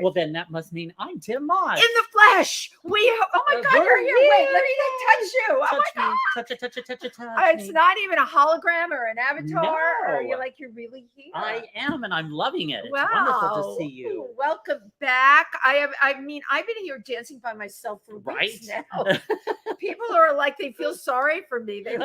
story. Well, then that must mean I'm Tym Moss. In the flesh. Oh my God, you're here. Wait, let me touch you. Oh my God. Touch it. It's not even a hologram or an avatar. Or you're like, you're really here. I am, and I'm loving it. It's wow. wonderful to see you. Welcome back. I've been here dancing by myself for weeks now. People are like, they feel sorry for me. They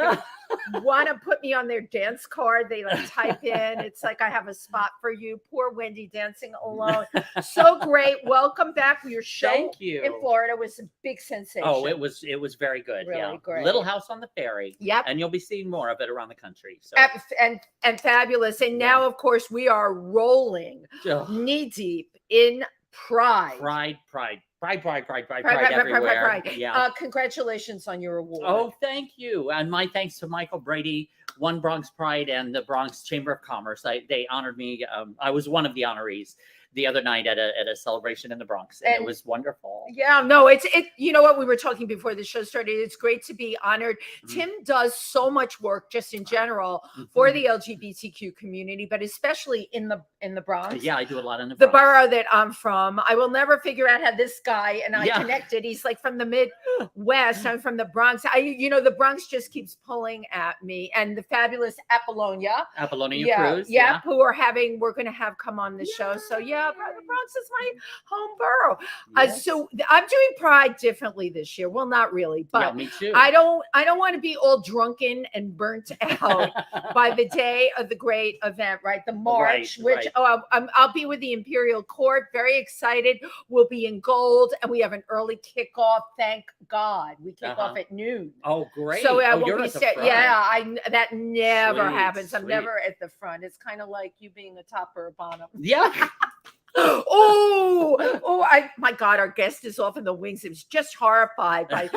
want to put me on their dance card. They like type in. It's like, I have a spot for you. Poor Wendy dancing alone. So great. Welcome back. Your show Thank you. in Florida was a big sensation. Oh, it was very good. Really great. Little House on the Ferry. Yep. And you'll be seeing more of it around the country. So and fabulous. And now, of course, we are rolling knee deep in pride. Pride everywhere. Yeah. Congratulations on your award. Oh, thank you. And my thanks to Michael Brady, One Bronx Pride, and the Bronx Chamber of Commerce. They honored me. I was one of the honorees the other night at a celebration in the Bronx, and it was wonderful. Yeah, no, it. You know what, we were talking before the show started. It's great to be honored. Tim does so much work just in general for the LGBTQ community, but especially in the Bronx. Yeah, I do a lot in the Bronx. The borough that I'm from. I will never figure out how this guy and I connected. He's like from the Midwest. I'm from the Bronx. The Bronx just keeps pulling at me. And the fabulous Apollonia Cruz. Yeah, we're going to have come on the show. So the Bronx is my home borough. Yes. So I'm doing Pride differently this year. Well, not really, but me too. I don't want to be all drunken and burnt out by the day of the great event, right? The march, I'll be with the Imperial Court. Very excited. We'll be in gold, and we have an early kickoff. Thank God, we kick off at noon. Oh, great! So you're at the front. that never happens. I'm never at the front. It's kind of like you being a top or a bottom. Yeah. My God, our guest is off in the wings. He was just horrified by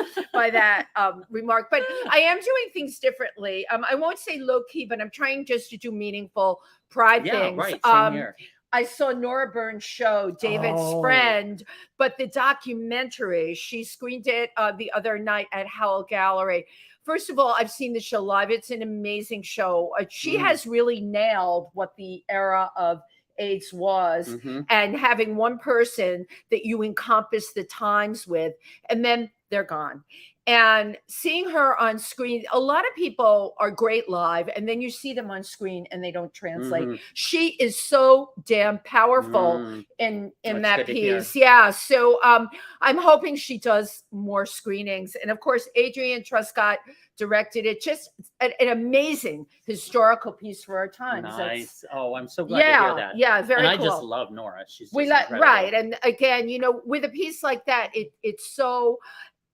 that remark. But I am doing things differently. I won't say low key, but I'm trying just to do meaningful Pride things. Right. Same here. I saw Nora Byrne's show, David's Friend, but the documentary, she screened it the other night at Howell Gallery. First of all, I've seen the show live. It's an amazing show. She has really nailed what the era of AIDS was, and having one person that you encompass the times with, and then they're gone. And seeing her on screen, a lot of people are great live, and then you see them on screen and they don't translate. She is so damn powerful in that piece. Yeah. So I'm hoping she does more screenings. And of course, Adrienne Truscott directed it. Just an amazing historical piece for our times. Nice. I'm so glad to hear that. Yeah, very cool. I just love Nora. She's just right. And again, with a piece like that, it's so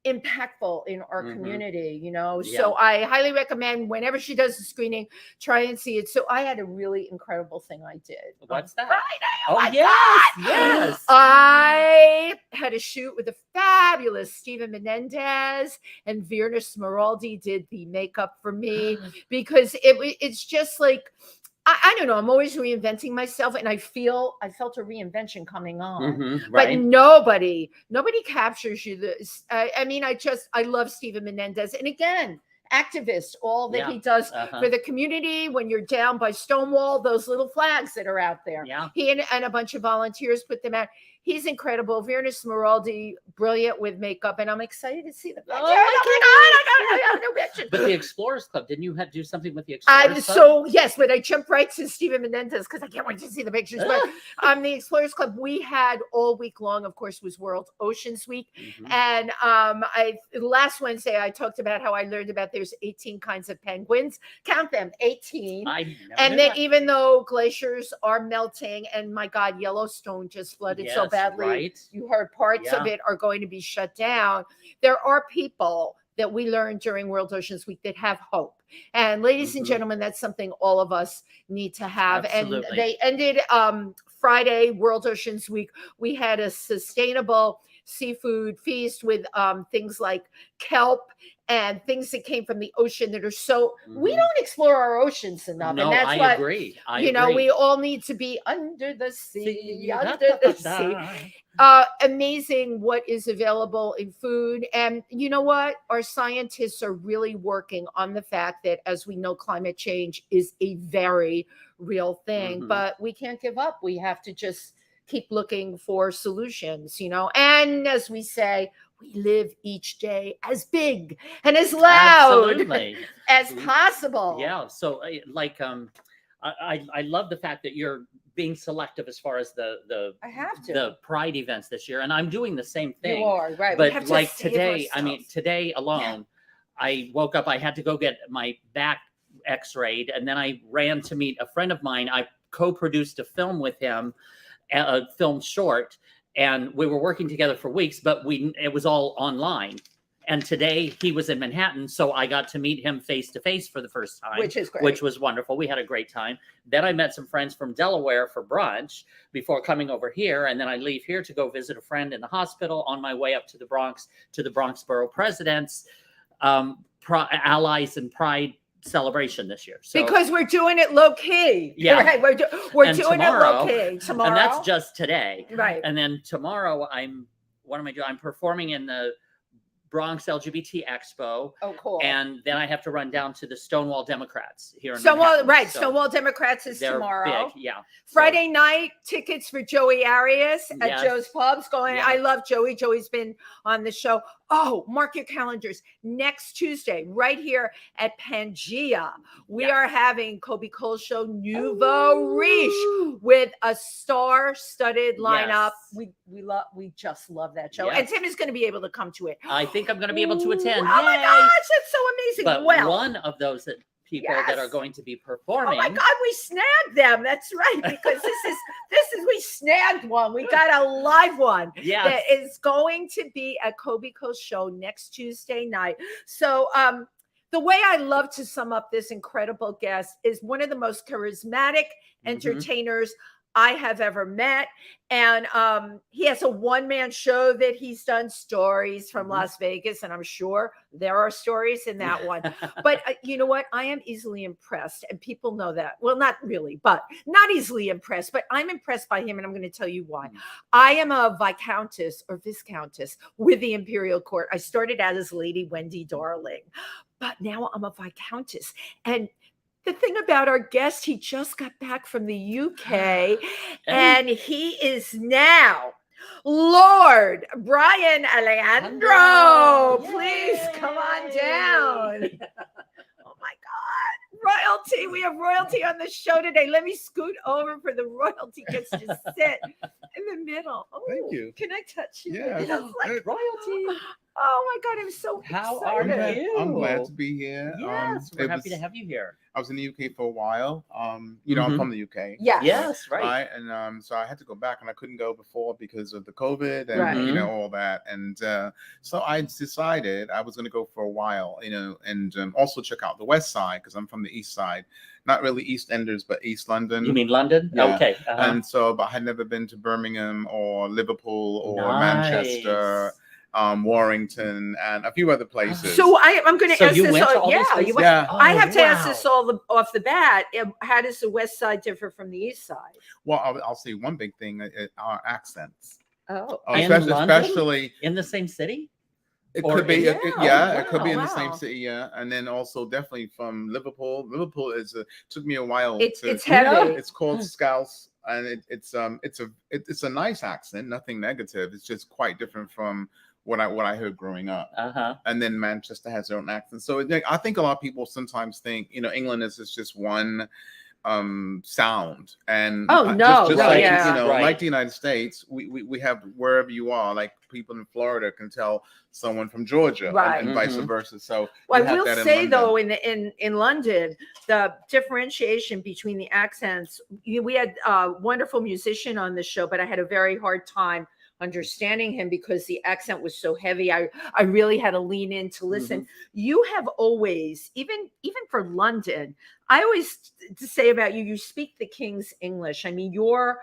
impactful in our community, so I highly recommend whenever she does a screening, try and see it. So I had a really incredible thing I did. What's that? Friday. Yes. I had a shoot with the fabulous Steven Menendez, and Virna Smeraldi did the makeup for me because it's just like, I don't know. I'm always reinventing myself, and I felt a reinvention coming on. But nobody captures you. I love Steven Menendez, and again, activist. All that he does for the community. When you're down by Stonewall, those little flags that are out there. Yeah. He and a bunch of volunteers put them out. He's incredible. Virna Smeraldi, brilliant with makeup, and I'm excited to see them. Oh my God, I got no picture. But the Explorers Club, didn't you do something with the Explorers Club? So yes, but I jumped right to Steven Menendez because I can't wait to see the pictures. But the Explorers Club, we had all week long, of course, was World Oceans Week, and last Wednesday I talked about how I learned about there's 18 kinds of penguins. Count them, 18. And then even though glaciers are melting, and my God, Yellowstone just flooded so badly. You heard parts of it are going to be shut down. There are people that we learned during World Oceans Week that have hope. And ladies and gentlemen, that's something all of us need to have. Absolutely. And they ended Friday, World Oceans Week. We had a sustainable seafood feast with things like kelp and things that came from the ocean that are so we don't explore our oceans enough. No, and that's I agree. We all need to be under the sea, amazing what is available in food. And you know what? Our scientists are really working on the fact that, as we know, climate change is a very real thing, but we can't give up. We have to just keep looking for solutions, and as we say, we live each day as big and as loud Absolutely. as possible. Yeah. So I love the fact that you're being selective as far as I have to. the Pride events this year, and I'm doing the same thing. You are, right. We have But to like save today, ourselves. today alone, I woke up, I had to go get my back x-rayed, and then I ran to meet a friend of mine. I co-produced a film with him, a film short, and we were working together for weeks, but it was all online. And today he was in Manhattan, so I got to meet him face to face for the first time, Which is great. which was wonderful. We had a great time. Then I met some friends from Delaware for brunch before coming over here, and then I leave here to go visit a friend in the hospital on my way up to the Bronx, to the Bronx Borough President's Allies and Pride celebration this year. So, because we're doing it low key. Yeah. Right. We're doing tomorrow, it low key tomorrow. And that's just today. Right. And then tomorrow what am I doing? I'm performing in the Bronx LGBT Expo. Oh, cool. And then I have to run down to the Stonewall Democrats here in Stonewall, Manhattan. right. So Stonewall Democrats is they're tomorrow. big, yeah. Friday night, tickets for Joey Arias at Yes. Joe's Pubs. Yeah. I love Joey. Joey's been on the show. Oh, mark your calendars. Next Tuesday, right here at Pangea, we Yes. are having Kobe Cole Show Nouveau Riche with a star-studded lineup. Yes. We just love that show. Yes. And Tim is going to be able to come to it. I think I'm going to be able to attend. Oh my Yay. gosh, that's so amazing. But well, one of those people that Yes. are going to be oh performing. my God, we snagged them. That's right, because this is we snagged one. We got a live one. Yes. That is going to be at Kobe Coast Show next Tuesday night. So the way I love to sum up this incredible guest is one of the most charismatic entertainers I have ever met. And he has a one-man show that he's done, Stories from Las Vegas. And I'm sure there are stories in that one. But you know what? I am easily impressed. And people know that. Well, not really, but not easily impressed. But I'm impressed by him. And I'm going to tell you why. I am a Viscountess or Viscountess with the Imperial Court. I started out as Lady Wendy Darling. But now I'm a Viscountess. And the thing about our guest, he just got back from the UK and he is now Lord Brian Alejandro. Please come on down. Oh my God. Royalty. We have royalty on the show today. Let me scoot over for the royalty gets to sit in the middle. Oh, Thank you. Can I touch you? Yeah. It's like Royalty. Oh my God, I'm so How excited. are you? I'm glad to be here. Yes, we're it happy to was- have you here. I was in the UK for a while. I'm from the UK. Yes. Yes, right. And so I had to go back, and I couldn't go before because of the COVID and Right. all that. And so I decided I was going to go for a while, and also check out the West Side because I'm from the East Side. Not really East Enders, but East London. You mean London? Yeah. Okay. And so, but I had never been to Birmingham or Liverpool or Nice. Manchester, Warrington, and a few other places. So I'm going to So ask you this. went to all these Yeah, places? you went. Yeah. I have to ask wow. this off the bat. How does the West Side differ from the East Side? Well, I'll say one big thing: our accents. Oh, In London? Especially In the same city? it Or could be, in- it could be in the wow. same city, yeah. And then also definitely from Liverpool. Liverpool took me a while. it's heavy. It's called Scouse, and it's a nice accent, nothing negative. It's just quite different from what I heard growing up. And then Manchester has their own accent. So I think a lot of people sometimes think England is just one sound. And Oh, no, just right, like yeah. Right. like the United States, we have wherever you are, like people in Florida can tell someone from Georgia, Right. and vice versa. So Well, we I have will that in say London. though, in London, the differentiation between the accents. We had a wonderful musician on the show, but I had a very hard time understanding him because the accent was so heavy. I really had to lean in to listen. You have always, even for London, I always say about you, you speak the King's English. I mean, your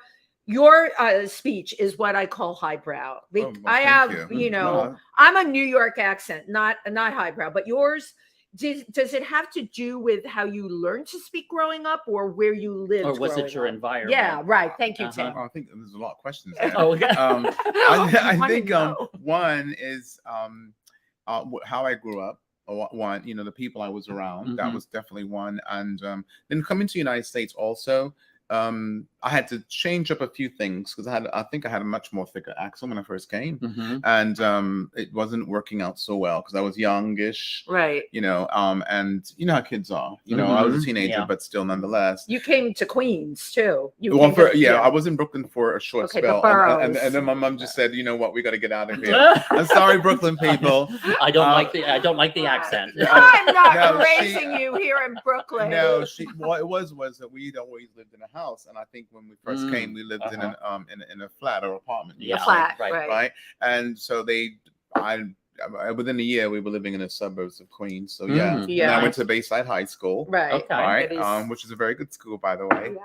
speech is what I call highbrow. well, I thank have, you. No. I'm a New York accent, not highbrow, but yours. Does it have to do with how you learned to speak growing up, or where you lived? Or was it growing your up? environment? Yeah, right. Thank you, Tim. I think there's a lot of questions there. Oh, okay. I wanna think know. one is how I grew up. One, the people I was around. That was definitely one. And then coming to the United States also, I had to change up a few things because I think I had a much more thicker accent when I first came, and it wasn't working out so well because I was youngish, right? And you know how kids are. I was a teenager, but still, nonetheless. You came to Queens too. I was in Brooklyn for a short spell, and then my mom just said, "You know what? We got to get out of here." I'm sorry, Brooklyn people. I don't like the accent. I'm not raising you here in Brooklyn. No, it was that we'd always lived in a house, and I think when we first came, we lived in a flat or apartment. A flat, right. And so within a year we were living in the suburbs of Queens. So and I went to Bayside High School, which is a very good school, by the way,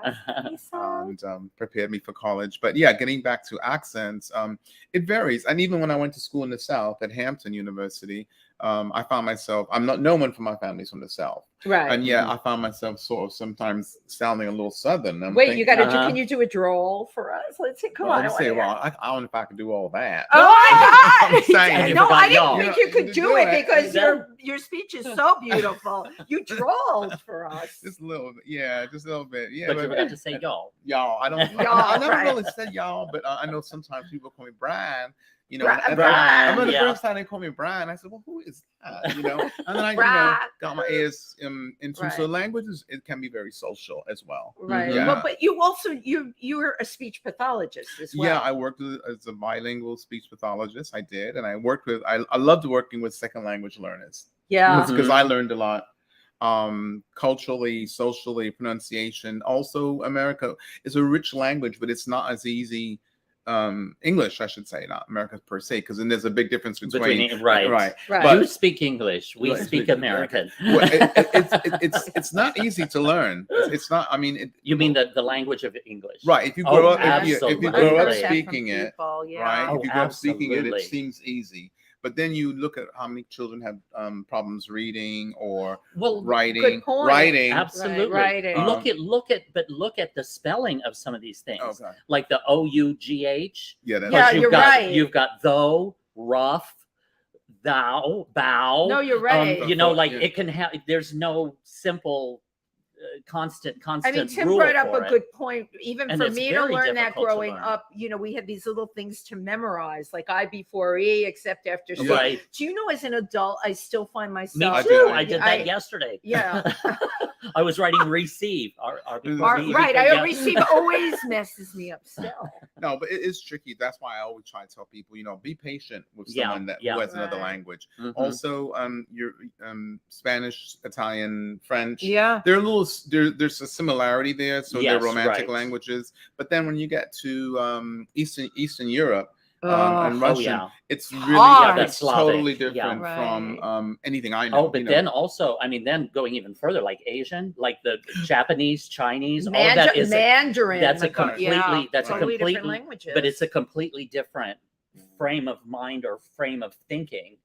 and prepared me for college. But getting back to accents, it varies. And even when I went to school in the South at Hampton University, I found myself, no one from my family's from the South. Right. And I found myself sort of sometimes sounding a little Southern. Wait, you got to do, can you do a drawl for us? Let's see, come on. I don't know if I could do all that. Oh my God. Saying, no, I didn't think you could do it because your speech is so beautiful. You drawled for us. Just a little bit. Yeah, just a little bit. Yeah. But you forgot to say y'all. Y'all. I never really said y'all, but I know sometimes people call me Brian. Brian, I remember the first time they called me Brian, I said, "Well, who is that?" And then I, got my ears into so languages. It can be very social as well. Right. Well, but you also you were a speech pathologist as well. Yeah, I worked as a bilingual speech pathologist. I did, and I worked with. I loved working with second language learners. Yeah, because I learned a lot. Culturally, socially, pronunciation. Also, America is a rich language, but it's not as easy. English, I should say, not America per se, because then there's a big difference between right. But you speak English, we speak American. Well, it's not easy to learn. It's not. I mean, you mean the language of English, right? If you grow up, if you grow up speaking it, right? If you grow up speaking it, it seems easy. But then you look at how many children have problems reading or writing. Absolutely. Writing. Look at the spelling of some of these things, like the OUGH. You're right. You've got though, rough, thou, bow. No, you're right. It can have. There's no simple. Constant. I mean, Tim brought up a good point. Even for me to learn that growing up, we had these little things to memorize, like I before E, except after C. Right. Do you know, as an adult, I still find myself. Me too. I did that yesterday. Yeah. I was writing receive. Receive always messes me up still. No, but it is tricky. That's why I always try to tell people, be patient with someone who has another language. Also, your Spanish, Italian, French. Yeah. They're a little. There's a similarity there, so they're romantic languages. But then when you get to Eastern Europe and Russian, it's really totally different from anything I know. Oh, but then also, then going even further, like Asian, like the Japanese, Chinese, all of that is Mandarin. That's a completely different languages. But it's a completely different frame of mind or frame of thinking.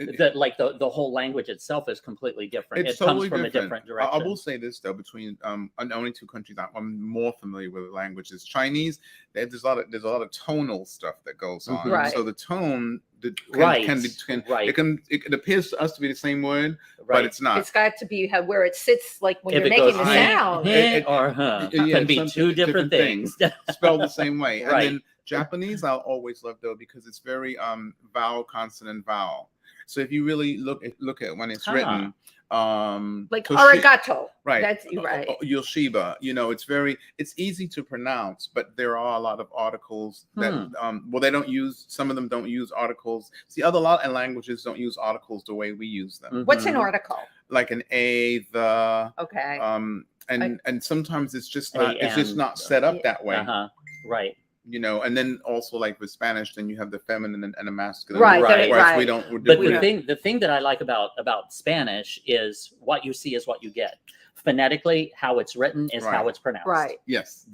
The whole language itself is completely different. It comes from a different direction. I will say this though, between only two countries I'm more familiar with languages. Chinese, there's a lot of tonal stuff that goes on. Right. So the tone it appears to us to be the same word, but it's not. It's got to be where it sits, like when you're making the sound. Can be two different things spelled the same way. And then Japanese, I'll always love though, because it's very vowel, consonant, vowel. So if you really look at when it's written, like arigato, right? That's right. Yoshiba, it's easy to pronounce, but there are a lot of articles that they don't use. Some of them don't use articles. See, a lot of languages don't use articles the way we use them. What's an article? Like an a, the. Okay. And sometimes it's just not set up that way. Right. And then also like with Spanish, then you have the feminine and the masculine. Right. We don't. But the thing that I like about Spanish is what you see is what you get. Phonetically, how it's written is how it's pronounced. Right. Yes.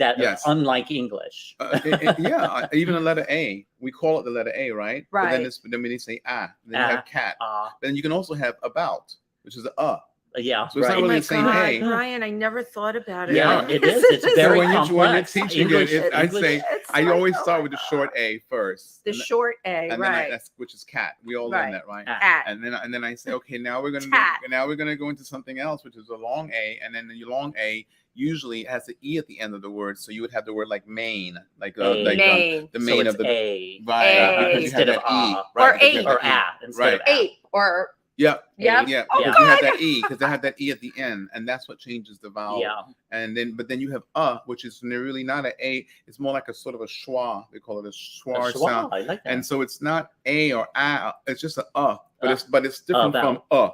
Unlike English. Even a letter A, we call it the letter A, right? Right. But then when they say then you have cat. Then you can also have about, which is Yeah, So it's not right. really the same God, A. Brian, I never thought about it. Yeah, like it this. is. It's very when you're complex. teaching English, it, I'd English- say It's I like, always oh start my with the God. short A first. The short A, and then right? that's which is cat. We all Right. learn that, right? Cat. And then I say, okay, now we're gonna Cat. go into something else, which is a long A, and then the long A usually has the E at the end of the word, so you would have the word like Maine, like Maine. the So main it's of the A. right A. because you have Instead of that E, ah. right? Or because you have A. Or that E. A instead Right. of A. Ape or Yeah. yeah. Yeah, Oh, because you have God. that E, because they have that E at the end, and that's what changes the vowel. Yeah. And then you have which is really not an A. It's more like a sort of a schwa. They call it a schwa sound. I like that. And so it's not A or A. It's just a but it's different from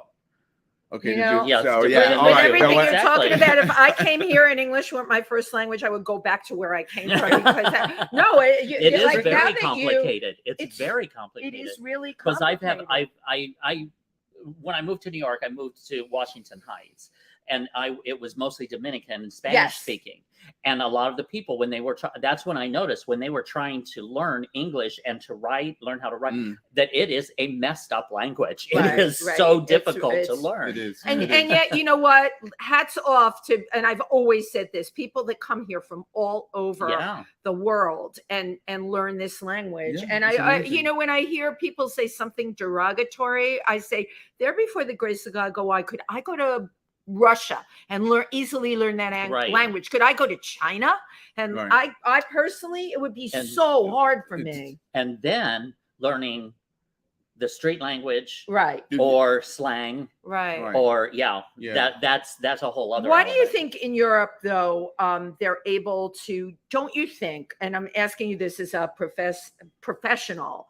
Okay. You know, Yeah, it's so, different. yeah. With All right. everything Well, you're talking Exactly. about, if I came here and English weren't my first language, I would go back to where I came from. Because it is like, now very that complicated. it's It's very It complicated. is really Because complicated. I when I moved to New York, I moved to Washington Heights, and it was mostly Dominican and Spanish Yes. speaking. And a lot of the people, when they were that's when I noticed when they were trying to learn English and to learn how to write, that it is a messed up language. Right, it is right. so difficult to It's- learn. It is. And It is. yet, you know what? Hats off to, and I've always said this, people that come here from all over Yeah. the world and learn this language. Yeah, and it's I, amazing. you know, when I hear people say something derogatory, I say, there before the grace of God go, I go to Russia and easily learn that Right. language. Could I go to China? And Right. I personally, it would be And so hard for it's- me. And then learning the street language Right, or slang right. Right. or Yeah. that's a whole other Why do you element. think in Europe, though, they're able to, don't you think, and I'm asking you this as a professional,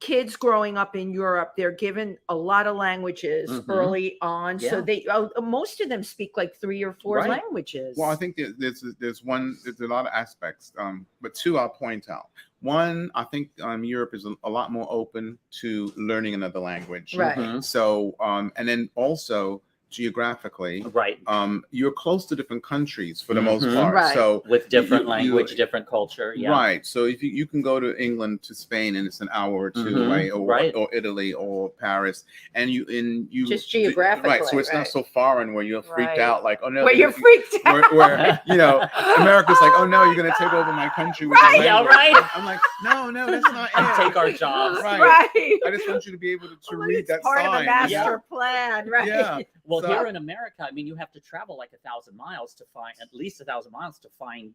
kids growing up in Europe, they're given a lot of languages Mhm. early on. So Yeah. most of them speak like 3 or 4 Right. languages. Well, I think there's a lot of aspects, but two I'll point out. One, I think Europe is a lot more open to learning another language. Right. Mhm. So, and then also geographically, Right. you're close to different countries for the most Mhm. part. Right. So With different you- language, different culture. Yeah. right. So if you can go to England to Spain and it's an hour or two Mhm. away, Right. or Italy or Paris, and you Just geographically, right. So it's right. not so foreign where you're freaked Right. out like, oh no, Where they're you're gonna- freaked out. where you know America's like, oh no, my you're gonna take over God. my country with your Right. Yeah, language. right. I'm like, no, that's not And it. take our jobs. Right. Right. I just want you to be able to Well, read it's that part sign. of a master Yeah. plan, right? Yeah. Well, So- here in America, I mean, you have to travel like 1,000 miles to find at least 1,000 miles to find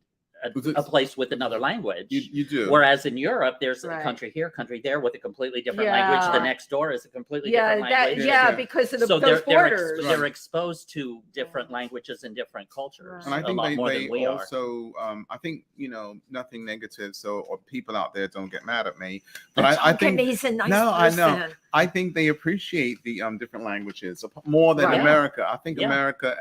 a place with another language. You do. Whereas in Europe, there's Right. a country here, country there with a completely different Yeah. language. The next door is a completely Yeah, different language. Yeah. because of So those they're borders. they're exposed to different languages and different cultures And I a think lot more than they we are. also, I think, nothing negative. So, or people out there don't get mad at me, but I think he's a nice no, I know. person. I think they appreciate the different languages more than Right. America. I think Yeah. America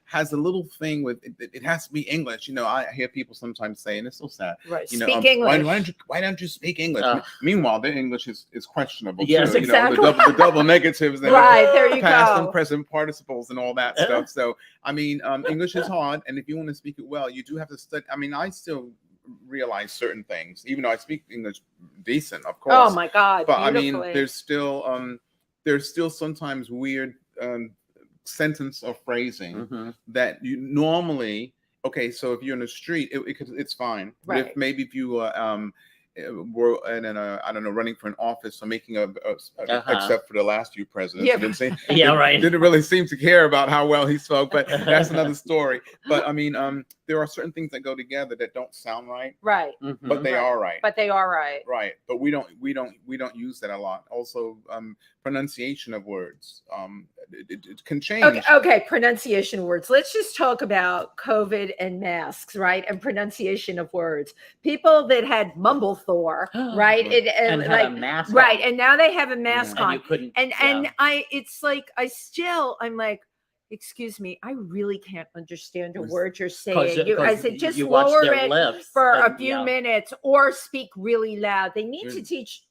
has a little thing with it has to be English. I hear people sometimes say, and it's so sad. Right. Speak English. Why don't you speak English? Ugh. Meanwhile, their English is questionable. Yes, too. exactly. The double negatives, and Right, there you past go. and present participles and all that stuff. So, I mean, English is hard, and if you want to speak it well, you do have to study. I mean, I still realize certain things, even though I speak English decent, of course. Oh my God. But I mean, beautifully. there's still sometimes weird sentence or phrasing Mhm. that you normally. Okay, so if you're in the street, it's fine. But Right. if maybe if you were in I don't know, running for an office or making except for the last few presidents, Yeah. who didn't say, Yeah, right. didn't really seem to care about how well he spoke, but that's another story. But I mean, there are certain things that go together that don't sound right, right. Mhm. but they Right. are right. But they are right. Right, but we don't use that a lot. Also, pronunciation of words, it can change. Okay. Pronunciation words. Let's just talk about COVID and masks, right? And pronunciation of words. People that had mumble Thor, right? and had a mask right. on. And now they have a mask And on. you couldn't. And yeah. it's like I'm like, excuse me, I really can't understand a word you're 'Cause saying. I said just you watch lower their it lips for a and, few yeah. minutes or speak really loud. They need to Mm. teach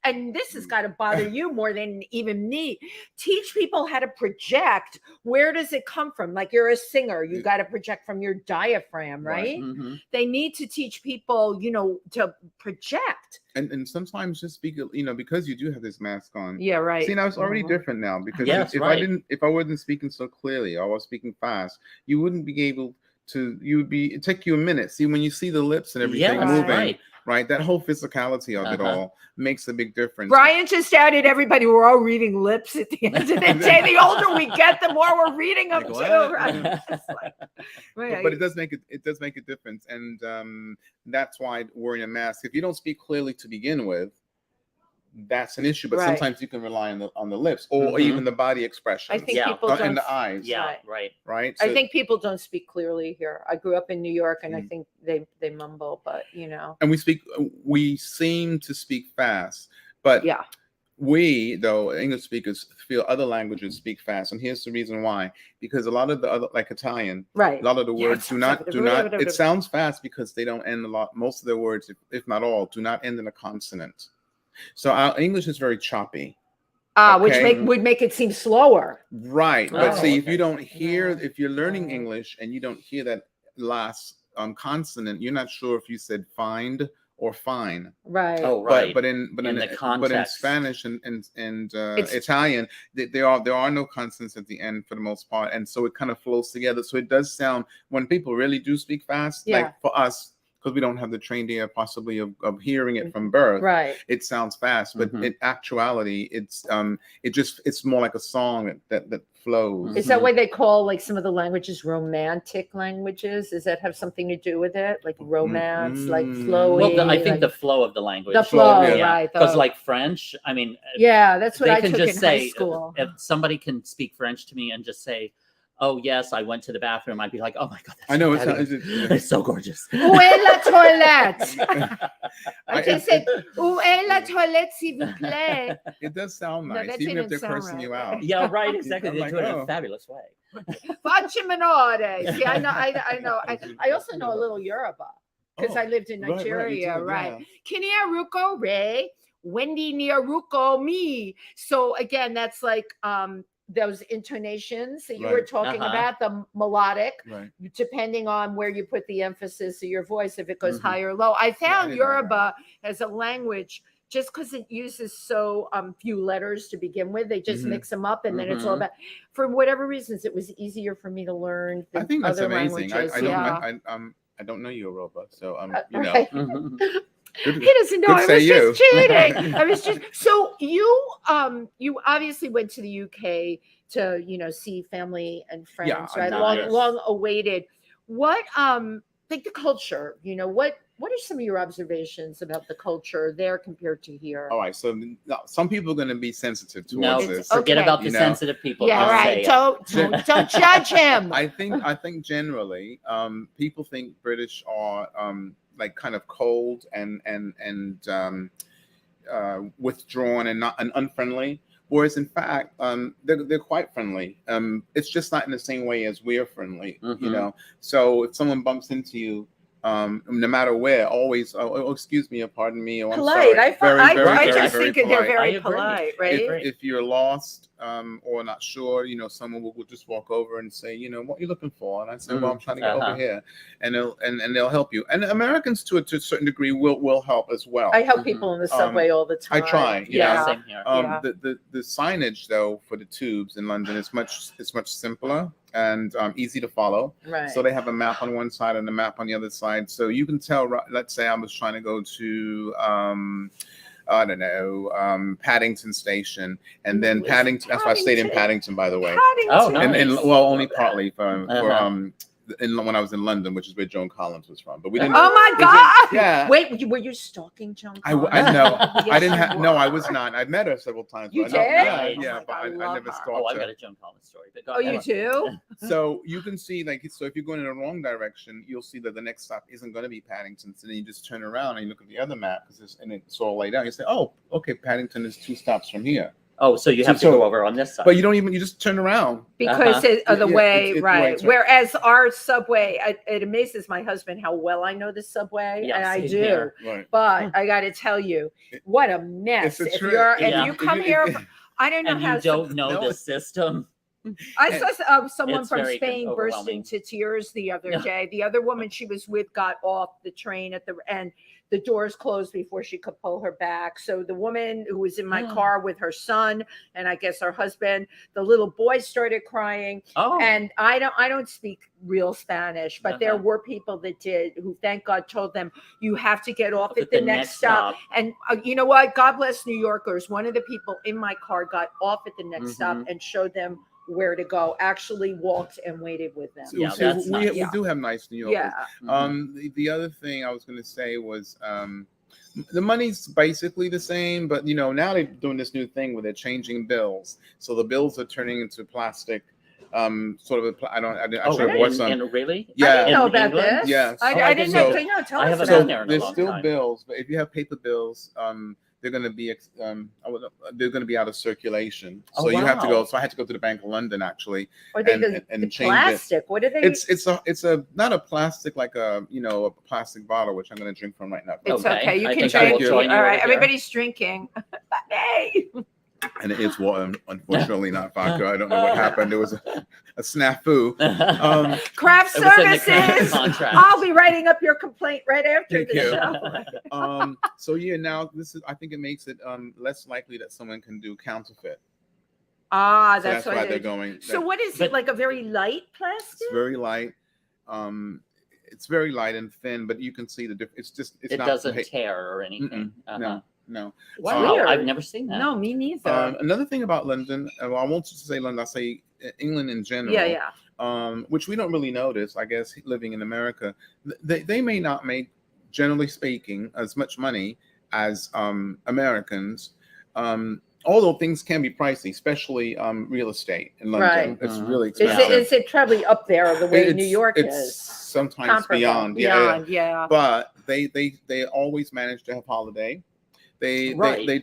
and this has got to bother you more than even me. Teach people how to project. Where does it come from? Like, you're a singer, you got to project from your diaphragm, right? Mm-hmm. They need to teach people, to project. And sometimes just speak, because you do have this mask on. Yeah, right. See, now it's already different now, because if I wasn't speaking so clearly, or I was speaking fast, you wouldn't be able to. It'd take you a minute. See, when you see the lips and everything moving, right? That whole physicality of it all makes a big difference. Brian just added everybody. We're all reading lips at the end of the day. The older we get, the more we're reading them too. Right? But it does make a difference, and that's why wearing a mask. If you don't speak clearly to begin with, that's an issue. But sometimes you can rely on the lips, or even the body expression. I think people don't, and the eyes. Yeah, right. So, I think people don't speak clearly here. I grew up in New York, and I think they mumble, but And we seem to speak fast, but we, though, English speakers, feel other languages speak fast, and here's the reason why. Because a lot of the other, like Italian, a lot of the words do not. It sounds fast because they don't end a lot. Most of their words, if not all, do not end in a consonant. So our English is very choppy. Which would make it seem slower. Right. But see, if you don't hear, if you're learning English and you don't hear that last consonant, you're not sure if you said find or fine. Right. Oh, right. But in Spanish and Italian, there are no consonants at the end for the most part, and so it kind of flows together. So it does sound, when people really do speak fast, like for us, because we don't have the trained ear possibly of hearing it from birth, right? It sounds fast, but in actuality, it's more like a song that flows. Is that why they call like some of the languages romantic languages? Does that have something to do with it, like romance, like flowy? Well, I think the flow of the language. The flow, right? Because like French, I mean, that's what I took in say, high school. If somebody can speak French to me and just say, "Oh yes, I went to the bathroom," I'd be like, "Oh my god, that's it's so gorgeous." Où est la toilette? I just said, "Où est la toilette, s'il vous plaît?" It does sound nice, even if they're cursing you out. Yeah, right. Exactly. They do it in a fabulous way. Facci minore. See, I know. I also know a little Yoruba because I lived in Nigeria. Right. Kini aruko re, Wendy ni aruko me. So again, that's like those intonations that you were talking about, the melodic, depending on where you put the emphasis of your voice, if it goes high or low. I found Yoruba as a language, just because it uses so few letters to begin with, they just mix them up, and then it's all about, for whatever reasons, it was easier for me to learn than I think that's other amazing. languages. I don't know Yoruba, so He doesn't know. I was just cheating. I was just so you obviously went to the UK to see family and friends, right? Long awaited. What like the culture, what are some of your observations about the culture there compared to here? All right, so some people are going to be sensitive towards this. Forget about the sensitive people. Yeah, right. Don't judge him. I think generally, people think British are like kind of cold and withdrawn and unfriendly, whereas in fact they're quite friendly. It's just not in the same way as we're friendly, So if someone bumps into you, no matter where, always, excuse me, or pardon me, or polite. I'm sorry. I just think they're very polite, right? If you're lost or not sure, someone will just walk over and say, what are you looking for? And I say, well, I'm trying to get over here, and they'll help you. And Americans to a certain degree will help as well. I help people in the subway all the time. I try. Same here. The signage though for the tubes in London is much simpler and easy to follow. Right. So they have a map on one side and a map on the other side. So you can tell, let's say I was trying to go to, I don't know, Paddington Station, and then Paddington. That's why I stayed in Paddington, by the way. Oh, nice. And well, only partly for when I was in London, which is where Joan Collins was from. But we didn't. Oh my God! Yeah. Wait, were you stalking Joan Collins? I know. Yes, I didn't have. No, I was not. I met her several times. You did? But I I never her. stalked Oh, I've her. got a Joan Collins story. But go Oh, you ahead. do? So you can see, so if you're going in the wrong direction, you'll see that the next stop isn't going to be Paddington. So then you just turn around and you look at the other map and it's all laid out. You say, oh, okay, Paddington is 2 stops from here. Oh, so you have to go over on this side. But you just turn around. Because of the Yeah, way, it's right. right. Whereas our subway, it amazes my husband how well I know the subway, Yeah, and I same do. here. Right. But I got to tell you, what a mess. It's a If trip. you come here, I don't know and how you don't know the system. I saw someone It's from very Spain burst overwhelming. into tears the other day. The other woman she was with got off the train at the end. The doors closed before she could pull her back. So the woman who was in my car with her son and I guess her husband, the little boy started crying. Oh. And I don't speak real Spanish, but there were people that did, who thank God told them you have to get off at the next stop. And you know what? God bless New Yorkers. One of the people in my car got off at the next stop and showed them where to go, actually walked and waited with them. We do have nice New Yorkers. Yeah. The other thing I was going to say was the money's basically the same, but now they're doing this new thing where they're changing bills. So the bills are turning into plastic. I should have bought some. Really? Yeah. I didn't know about this. Yes. I didn't know. Tell us about it. There's still bills, but if you have paper bills, they're going to be out of circulation. So you have to go. So I had to go to the Bank of London actually, and change plastic. It. What are they? It's a not a plastic like a plastic bottle, which I'm going to drink from right now. It's okay. You can drink. All right, everybody's drinking. Hey. And it is water, unfortunately, not vodka. I don't know what happened. There was a snafu. Craft services. I'll be writing up your complaint right after the show. So now I think it makes it less likely that someone can do counterfeit. That's why they're going. So what is it, like a very light plastic? It's very light. It's very light and thin, but you can see the difference. It not doesn't tear or anything. No. Wow, I've never seen that. No, me neither. Another thing about London, I won't just say London, I'll say England in general. Yeah. Which we don't really notice, I guess, living in America. They may not make, generally speaking, as much money as Americans. Although things can be pricey, especially real estate in London. Right. It's really expensive. Is it probably up there the way New York it's is? Sometimes beyond. Yeah. But they always manage to have holiday. They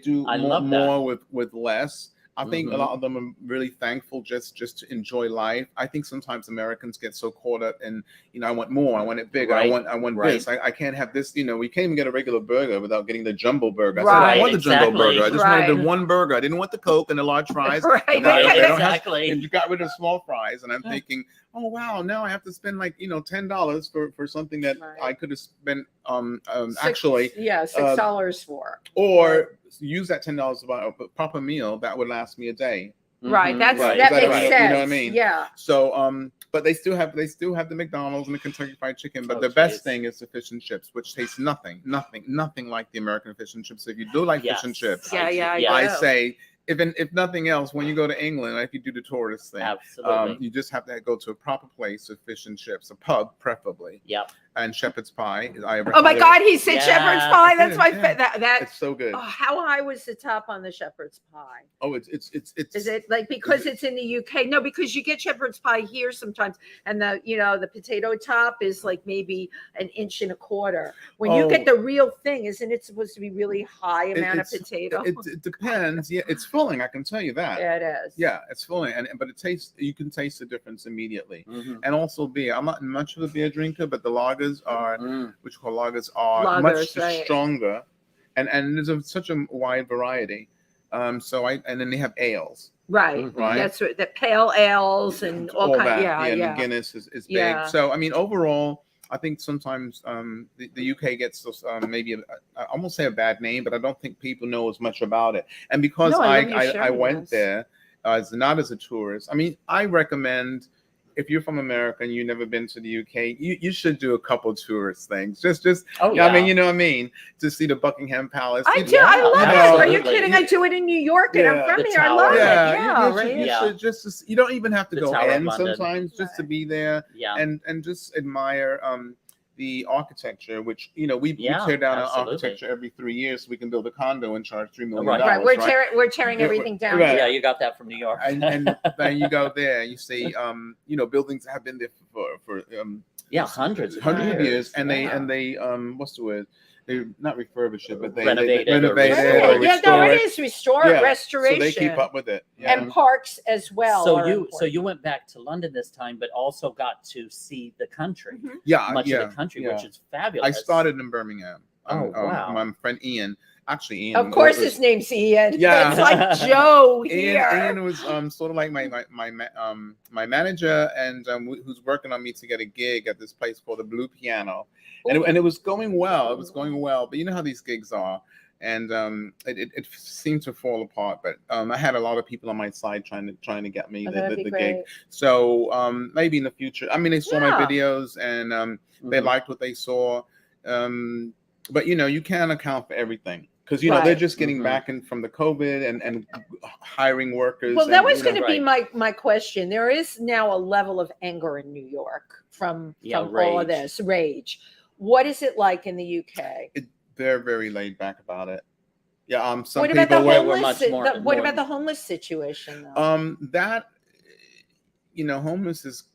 do more with less. I think a lot of them are really thankful just to enjoy life. I think sometimes Americans get so caught up in, I want more, I want it bigger, I want this. I can't have this, we can't even get a regular burger without getting the jumbo burger. I said, I don't want the jumbo burger. I just wanted the one burger. I didn't want the Coke and the large fries. Exactly. And you got rid of small fries. And I'm thinking, oh wow, now I have to spend like $10 for something that I could have spent actually $6 for, or use that $10 to buy a proper meal that would last me a day. Right. That makes sense. You know what I mean? Yeah. So but they still have the McDonald's and the Kentucky Fried Chicken. But the best thing is the fish and chips, which tastes nothing like the American fish and chips. So if you do like fish and chips, I say, if nothing else, when you go to England, if you do the tourist thing, you just have to go to a proper place of fish and chips, a pub preferably. Yep. And shepherd's pie. Oh my God, he said shepherd's pie. That's my it's so good. How high was the top on the shepherd's pie? Oh, it's is it like because it's in the UK? No, because you get shepherd's pie here sometimes, and the potato top is like maybe 1.25 inches. When you get the real thing, isn't it supposed to be really high amount of potato? It depends. Yeah, it's filling. I can tell you that. Yeah, it is. Yeah, it's filling, but it tastes. You can taste the difference immediately. And also beer. I'm not much of a beer drinker, but the lagers are, which we call lagers, are much stronger, and there's such a wide variety. And then they have ales. Right. That's right. The pale ales and all kinds. The Guinness is big. So I mean, overall, I think sometimes the UK gets maybe I almost say a bad name, but I don't think people know as much about it. And because I went there not as a tourist, I mean, I recommend, if you're from America and you've never been to the UK, you should do a couple tourist things. I mean, you know what I mean? To see the Buckingham Palace. I do. I love it. Are you kidding? I do it in New York, and I'm from here. I love it. You don't even have to go in sometimes, just to be there and just admire the architecture, which we tear down our architecture every 3 years, so we can build a condo and charge $3 million. Right, we're tearing everything down. Right. Yeah, you got that from New York. and then you go there, you see, buildings that have been there for hundreds of years, and they what's the word? they not refurbish it, but they Renovate it or renovate restore it or it. Yeah, no, restore it is restoration. So they keep up with it. Yeah. And parks as well. So are you important. went back to London this time, but also got to see the country, much of the country, which is fabulous. I started in Birmingham. Wow. My friend Ian, actually Ian. Of course, his name's Ian. Yeah. It's like Joe here. Ian was sort of like my manager, and who's working on me to get a gig at this place called the Blue Piano, and it was going well. It was going well, but you know how these gigs are, and it seemed to fall apart. But I had a lot of people on my side trying to get me the gig. So maybe in the future. I mean, they saw my videos and they liked what they saw. But you can't account for everything. Because they're just getting back in from the COVID and hiring workers. Well, that was going to be my question. There is now a level of anger in New York from all of this rage. What is it like in the UK? They're very laid back about it. Yeah. Some what people about the were homeless? What about the homeless situation? Though? Homeless is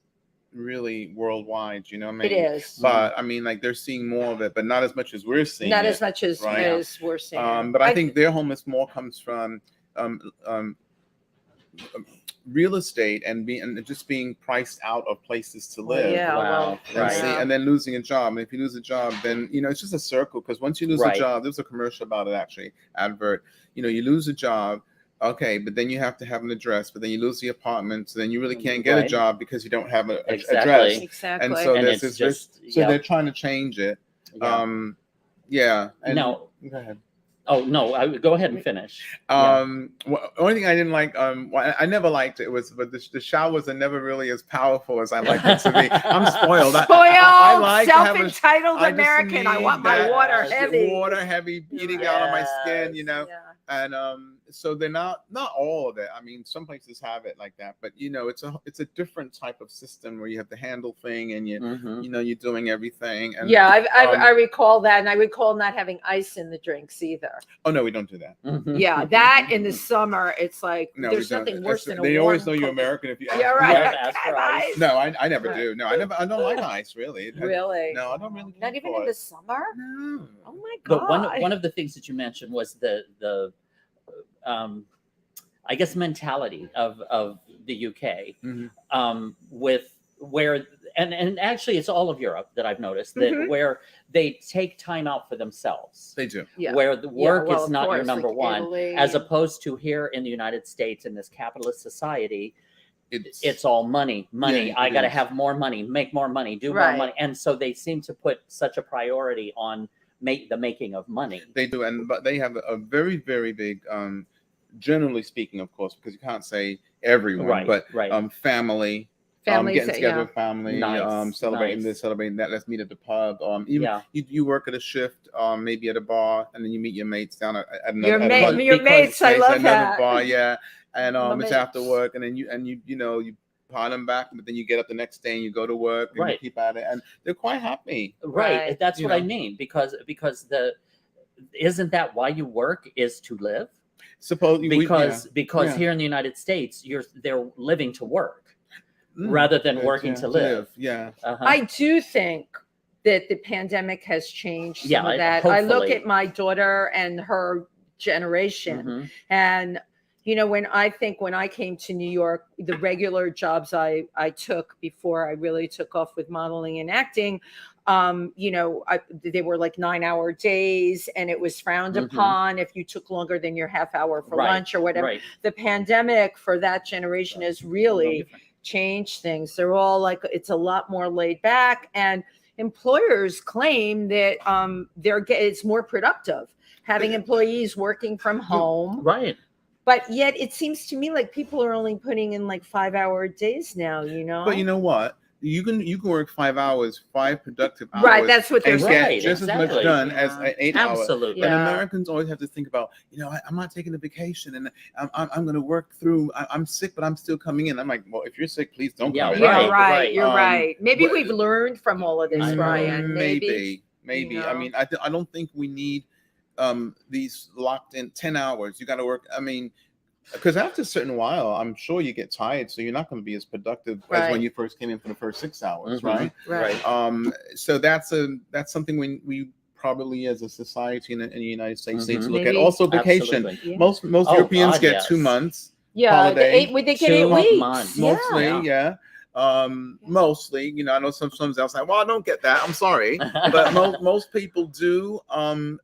really worldwide, I mean, it is, but I mean, like they're seeing more of it, but not as much as we're seeing. Not as much as we're seeing. But I think their homeless more comes from real estate and just being priced out of places to live. And then losing a job. And if you lose a job, then it's just a circle. Because once you lose a job, there's a commercial about it actually, advert. You lose a job. Okay, but then you have to have an address, but then you lose the apartment, so then you really can't get a job because you don't have an address. Exactly. And so they're trying to change it. And no, go ahead. Oh no, go ahead and finish. Only thing I didn't like, I never liked it but the showers are never really as powerful as I like it to be. I'm spoiled. I like self-entitled American. I want my water heavy beating out on my skin, And so they're not all of it. I mean, some places have it like that, but it's a different type of system where you have to handle thing and you're doing everything. And I recall that, and I recall not having ice in the drinks either. Oh no, we don't do that. Yeah, that in the summer, it's like there's nothing worse than they always know you're American if you ask. Yeah, right. Ice. No, I never do. No, I don't like ice really. Really? No, I don't really. Not even in the summer. No. Oh my god. But one of the things that you mentioned was the I guess mentality of the UK with where and actually it's all of Europe that I've noticed that where they take time out for themselves. They do. Where the work is not your number one, Italy. As opposed to here in the United States in this capitalist society, it's all money. Yeah, I got to have more money, make more money, do more money, and so they seem to put such a priority on the making of money. They do, but they have a very, very big, generally speaking, of course, because you can't say everyone, but family. Getting together with family, celebrating this, celebrating that. Let's meet at the pub. You work at a shift, maybe at a bar, and then you meet your mates down at another your mates. I love that. Bar, and it's after work, and then you pot them back, but then you get up the next day and you go to work and you keep at it, and they're quite happy. Right. That's what I mean, because isn't that why you work, is to live? Because here in the United States, they're living to work. Rather than working to live. I do think that the pandemic has changed some of that. Hopefully. I look at my daughter and her generation, and when I came to New York, the regular jobs I took before I really took off with modeling and acting, they were like 9-hour days, and it was frowned upon if you took longer than your half hour for lunch or whatever. The pandemic for that generation has really change things. They're all like, it's a lot more laid back, and employers claim that it's more productive having employees working from home. But yet it seems to me like people are only putting in like 5-hour days now, But you know what? You can work 5 hours, 5 productive hours. Right, that's what they're saying. Just as much done as 8 hours. Absolutely. And Americans always have to think about, I'm not taking a vacation, and I'm going to work through. I'm sick, but I'm still coming in. I'm like, well, if you're sick, please don't come in. You're right. Maybe we've learned from all of this, Brian. Maybe. I mean, I don't think we need these locked in 10 hours. You got to work. I mean, because after a certain while, I'm sure you get tired, so you're not going to be as productive as when you first came in for the first 6 hours, right? Right. So that's something we probably as a society in the United States need to Mhm. look at. Maybe. Also vacation. Absolutely. Yeah. Most Oh, Europeans God, get yes. 2 months. Yeah, holiday. they get 8 2 weeks. months. Mostly, Yeah. mostly, I know some outside, well, I don't get that, I'm sorry, but most people do,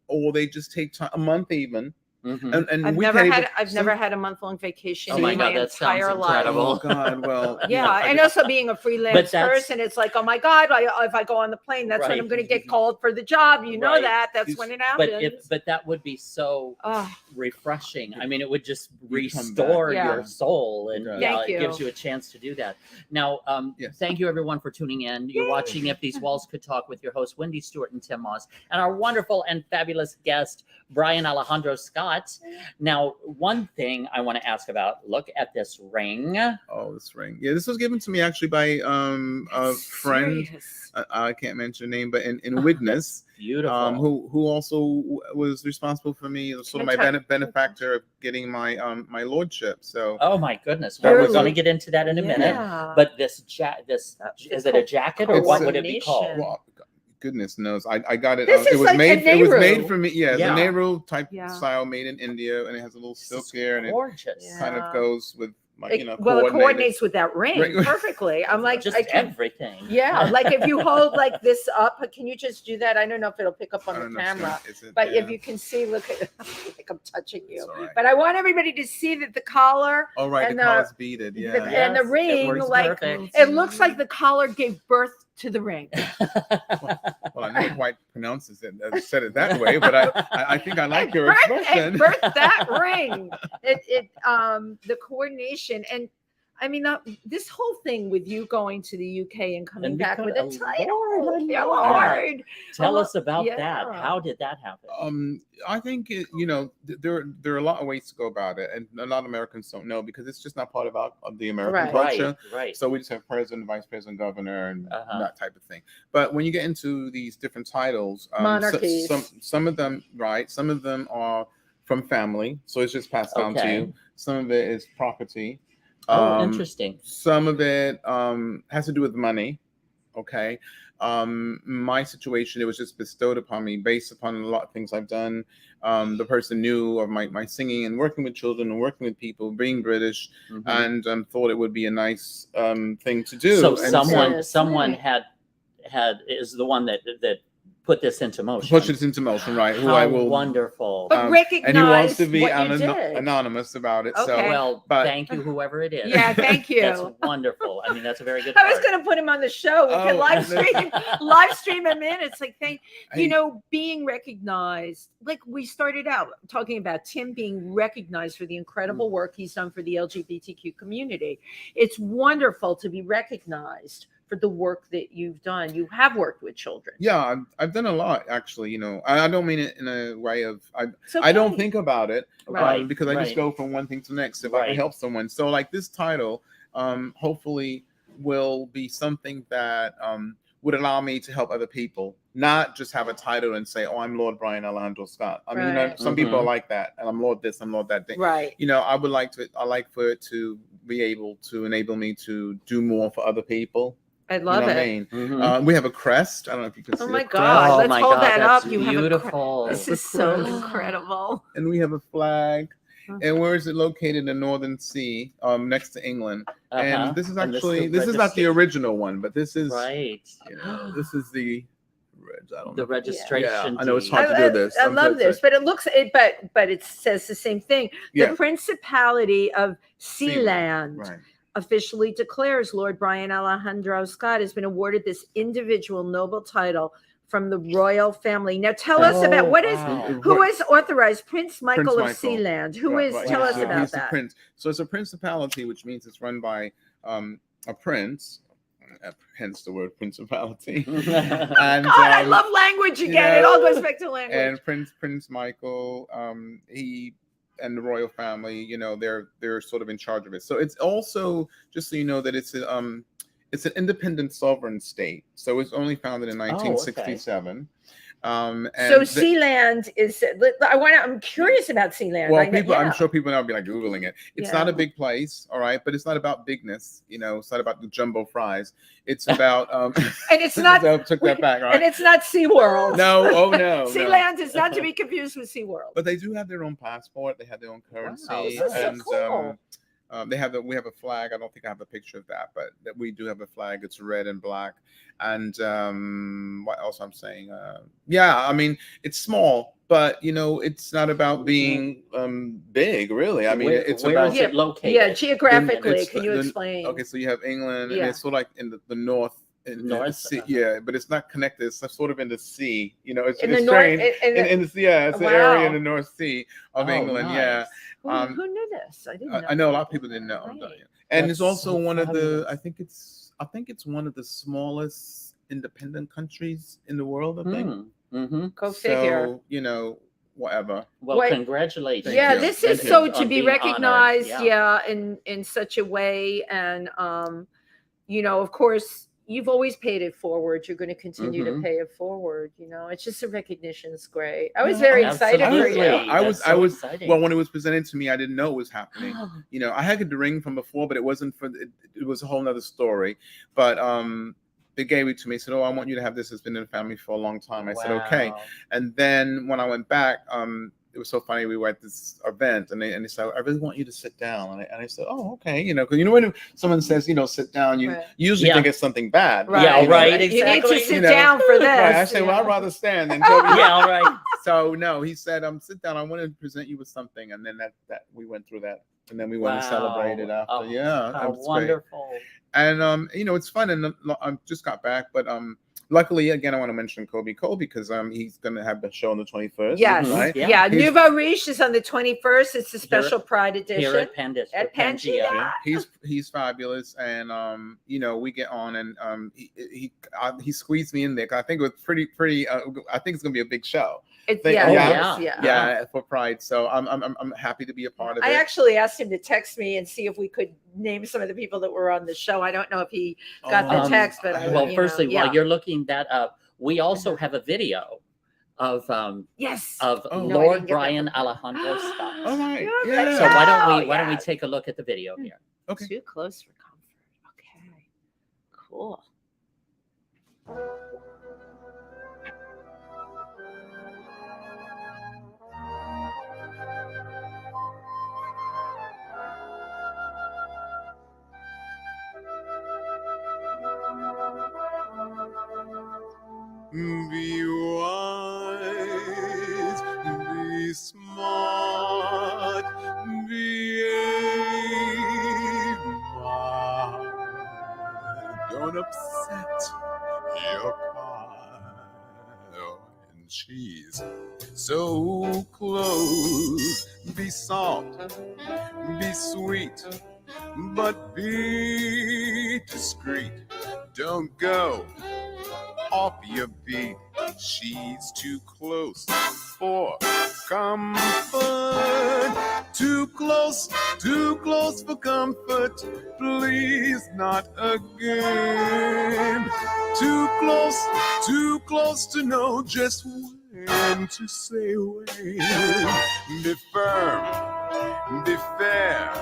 or they just take time, a month even. Mhm. And I've we never can't had even- I've some- never had a month-long vacation Oh in my my God, that sounds entire life. incredible. Oh God, well, Yeah, I and just- also being a freelance But that's- person, it's like, oh my God, if I go on the plane, that's when Right. I'm going to get called for the job. You know Right. that's when it happens. But that would be so Oh, refreshing. I mean, it would just You come restore back. your Yeah. soul, and It does. yeah, Thank it you. gives you a chance to do that. Now, Yes. thank you everyone for tuning in. You're Yay. watching If These Walls Could Talk with your host Wendy Stuart and Tym Moss, and our wonderful and fabulous guest Brian Alejandro Scott. Now, one thing I want to ask about: look at this ring. Oh, this ring. Yeah, this was given to me actually by a friend. serious. I can't mention her name, but in Witness, Beautiful. who also was responsible for me, sort of my benefactor of getting my my lordship. So Oh my goodness! Well, You're we're going to like- get into that in a minute. Yeah. But this is it a jacket or It's what a- would it be called? well, goodness knows, I got it. This It is was like a made. It was made Nehru. for me. Yeah, it's Yeah. a Nehru type Yeah. style, made in India, and it has a little This silk is here, and it gorgeous. Yeah. kind of goes with like It coordinated. coordinates with that ring Right. perfectly. I'm like, Just I can. everything. Yeah, like if you hold like this up, can you just do that? I don't know if it'll pick up I on don't the know if it's camera, is it- but yeah, if you can see, look at, I think I'm touching you. it's all right. But I want everybody to see that the collar Oh right, and the collar's beaded. Yeah. and the Yes, it ring, works like perfect. it looks like the collar gave birth to the ring. Well, I never quite pronounces it, said it that way, but I think I like your It expression. birthed that ring. The coordination and. I mean, this whole thing with you going to the UK and coming And back with a title, Lord, yeah, Lord. Lord. Tell Well, us about yeah. that. How did that happen? I think there are a lot of ways to go about it, and a lot of Americans don't know because it's just not part of the American Right. culture. Right. So we just have president, vice president, governor, and Uh-huh. that type of thing. But when you get into these different titles, Monarchies. some of them, right? Some of them are from family, so it's just passed down to Okay. you. Some of it is property. Oh, interesting. Some of it has to do with money. Okay. My situation, it was just bestowed upon me based upon a lot of things I've done. The person knew of my singing and working with children and working with people, being British, Mhm. and thought it would be a nice thing to do. So And someone had is the one that put this into motion. push it into motion, right? Who How I will wonderful. But recognize and he wants to be what you did. anonymous about it. So Okay. Well, but- thank you, whoever it is. Yeah, thank you. That's wonderful. I mean, that's a very good. I was part. going to put him on the show. We can Oh, live stream him in. It's like, Hey. being recognized. Like we started out talking about Tim being recognized for the incredible work he's done for the LGBTQ community. It's wonderful to be recognized for the work that you've done. You have worked with children. Yeah, I've done a lot actually. I don't mean it in a way of It's I don't okay. think about it, Right, because I just right. go from one thing to the next. If I Right. can help someone, so like this title, hopefully will be something that would allow me to help other people, not just have a title and say, "Oh, I'm Lord Brian Alejandro Scott." I mean, Right. some people are Mhm. like that, and I'm Lord this, I'm Lord that thing. Right. I would like to. I like for it to be able to enable me to do more for other people. I love What I it. mean? Mhm. We have a crest. I don't know if you can see Oh my it. God. Oh Let's my hold God, that that's up. You have a beautiful. This The is so crest. incredible. And we have a flag. Uh-huh. And where is it located? In the Northern Sea, next to England. Uh-huh. And this is And actually the this is not the registry- original one, but this is right. this is the I don't The know. registration. I know it's deed. hard to do this. I I'm love so this, but it looks but it says the same thing. Yeah. The Principality of Sealand Right. officially declares Lord Brian Alejandro Scott has been awarded this individual noble title from the royal family. Now tell us about Oh, what is wow. who is authorized Prince Michael of Michael. Sealand. Who Right, is right. tell us Wow. about He's the that. prince. So it's a principality, which means it's run by a prince. Hence the word principality. And God, I love language again. It all goes back to language. and Prince Michael, he and the royal family, they're sort of in charge of it. So it's also, just so you know, that it's an independent sovereign state. So it's only founded in 1967. And so Sealand is. I'm curious about Sealand. Well, I'm sure people now be like Googling it. It's not a big place, all right, but it's not about bigness. It's not about the jumbo fries. It's about and it's not. Took that back, right? And it's not SeaWorld. No, oh no. Sealand is not to be confused with SeaWorld. But they do have their own passport. They have their own currency, wow, this is and so cool. we have a flag. I don't think I have a picture of that, but we do have a flag. It's red and black. And what else I'm saying? I mean, it's small, but it's not about being big, really. I mean, it's where about is it located? Yeah, geographically, can you explain? Okay, so you have England, and it's sort of like in the north. North, sea, but it's not connected. It's sort of in the sea. It's in the strange. north. It's the area in the North Sea of England. Nice. Yeah. Who knew this? I didn't know. I know a lot of people didn't know. Right. And it's also one of the. I think it's one of the smallest independent countries in the world. I think. Mm-hmm. Go figure. So whatever. Well, congratulations. Yeah, this is so to be recognized. Honored. In such a way, and of course, you've always paid it forward. You're going to continue to pay it forward. It's just a recognition. It's great. I was very excited for you. I was exciting. Well, when it was presented to me, I didn't know it was happening. I had the ring from before, but it wasn't for. It was a whole nother story. But they gave it to me. Said, "Oh, I want you to have this. It's been in the family for a long time." I said, "Okay." And then when I went back, it was so funny. We were at this event, and they said, "I really want you to sit down." And I said, "Oh, okay." Because when someone says, sit down, you usually think it's something bad. Right. Yeah, right. Exactly. You need to sit down for this. Right. I said, "Well, I'd rather stand than." Yeah, right. So no, he said, "Sit down. I want to present you with something." And then that we went through that, and then we went and celebrated after. Oh, how wonderful. Great. And it's fun, and I just got back, but luckily, again, I want to mention Kobe because he's going to have the show on the 21st. Yes, right? Yeah. Nouveau Riche is on the 21st. It's a special Pride edition here at PANGEA. He's fabulous, and we get on, and he squeezed me in there. 'Cause I think it was pretty. I think it's going to be a big show. For Pride. So I'm happy to be a part of it. I actually asked him to text me and see if we could name some of the people that were on the show. I don't know if he got the text, but firstly, while you're looking that up, we also have a video of Lord Brian Alejandro stuff. All right. Yeah. So why don't we take a look at the video here? Okay. Too close for comfort. Okay. Cool. Be wise, be smart, behave mild. Don't upset your pie and cheese. So close, be soft, be sweet, but be discreet. Don't go off your beat. She's too close for comfort. Too close for comfort. Please, not again. Too close to know just when to say when. Be firm, be fair,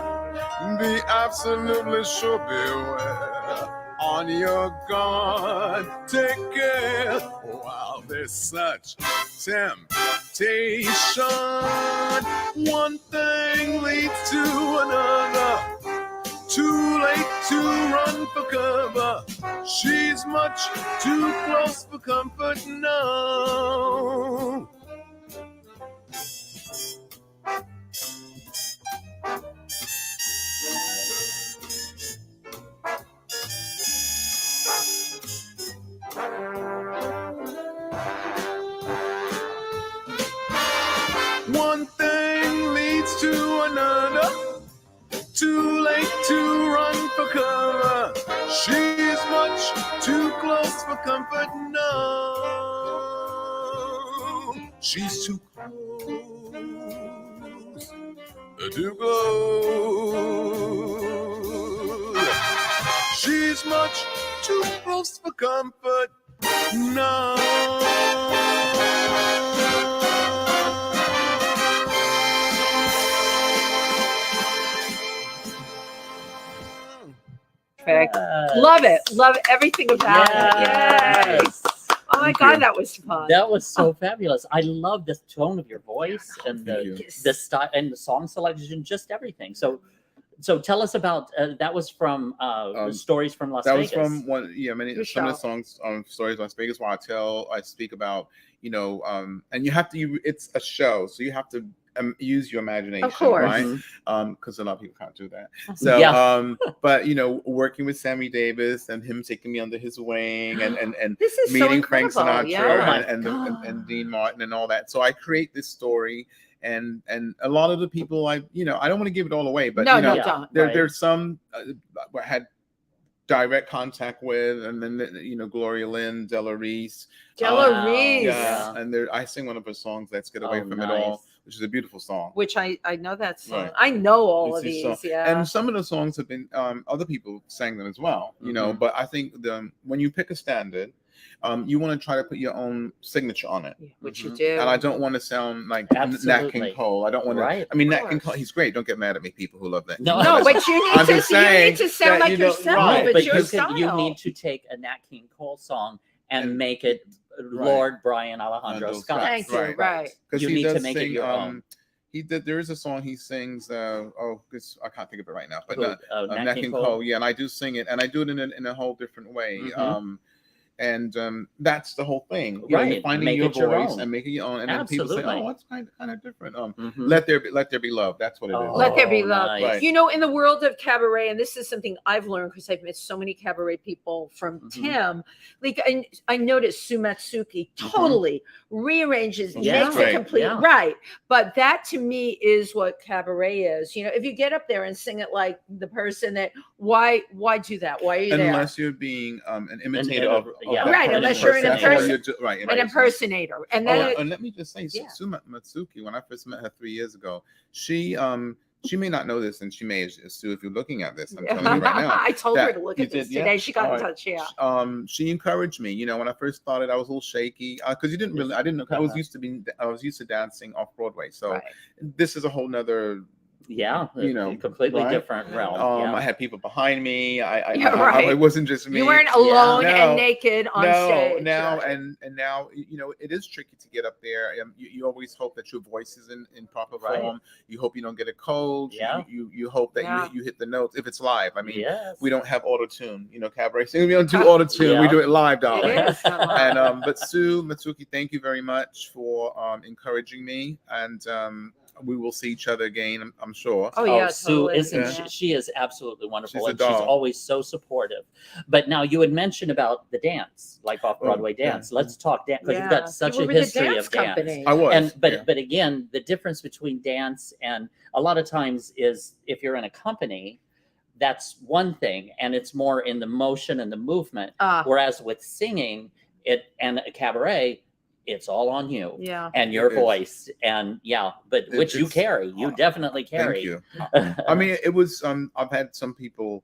be absolutely sure, beware. On your guard, take care while there's such temptation. One thing leads to another. Too late to run for cover. She's much too close for comfort now. One thing leads to another. Too late to run for cover. She's much too close for comfort now. She's too close. Too close. She's much too close for comfort now. Terrific. Love it. Love everything about it. Yay. Oh my God, that was fun. That was so fabulous. I love the tone of your voice and the style and the song selection, just everything. So tell us about that was from Stories from Las Vegas. That was from one, some of the songs Stories Las Vegas, where I speak about, and you have to, it's a show, so you have to use your imagination, of course, right? Because a lot of people can't do that. So, but working with Sammy Davis and him taking me under his wing, and meeting so Frank Sinatra yeah. and Dean Martin and all that. So I create this story. And a lot of the people I don't want to give it all away, but don't. There's some I had direct contact with, and then Gloria Lynn, Della Reese. Yeah, and I sing one of her songs, "Let's Get Away from It All," which is a beautiful song. Which I know that song. Right. I know all of these. And some of the songs have been other people sang them as well. But I think when you pick a standard, you want to try to put your own signature on it, which you do. And I don't want to sound like Nat King Cole. I don't want to. I mean, Nat King Cole, he's great. Don't get mad at me, people who love that. No, but you need to sound like yourself. Right, but your style. You need to take a Nat King Cole song and make it Lord Brian Alejandro Scott. Thank you. Right. Because you need to make it your own. There is a song he sings. I can't think of it right now. But Nat King Cole. Yeah, and I do sing it, and I do it in a whole different way. And that's the whole thing, right? Finding your voice and making your own, and then people say, "Oh, it's kind of different." Let there be love. That's what it is. Let there be love. Nice. Right. In the world of cabaret, and this is something I've learned because I've met so many cabaret people from Tim. Like I noticed Sue Matsuki totally rearranges, makes it complete right. But that to me is what cabaret is. If you get up there and sing it like the person that, why do that? Why are you there? Unless you're being an imitator of right, unless you're an impersonator. And then and let me just say, Sue Matsuki, when I first met her 3 years ago, she may not know this, and she may, Sue, if you're looking at this, I'm telling you right now. I told her to look at this today. She got in touch. She encouraged me. When I first started, I was a little shaky because I didn't know. I was used to dancing off Broadway. So this is a whole nother. Completely different realm. I had people behind me. It wasn't just me. You weren't alone and naked on stage. Now it is tricky to get up there. You always hope that your voice is in proper form. You hope you don't get a cold. You hope that you hit the notes if it's live. I mean, we don't have auto tune. Cabaret singing, we don't do auto tune. We do it live, darling. And but Sue Matsuki, thank you very much for encouraging me, and we will see each other again, I'm sure. Oh yeah, Sue she is absolutely wonderful, and she's always so supportive. But now you had mentioned about the dance, like off Broadway dance. Let's talk dance, because you've got such a history of dance. I was, but again, the difference between dance and a lot of times is if you're in a company, that's one thing, and it's more in the motion and the movement. Whereas with singing and a cabaret, it's all on you and your voice, and which you carry. You definitely carry. Thank you. I mean, it was. I've had some people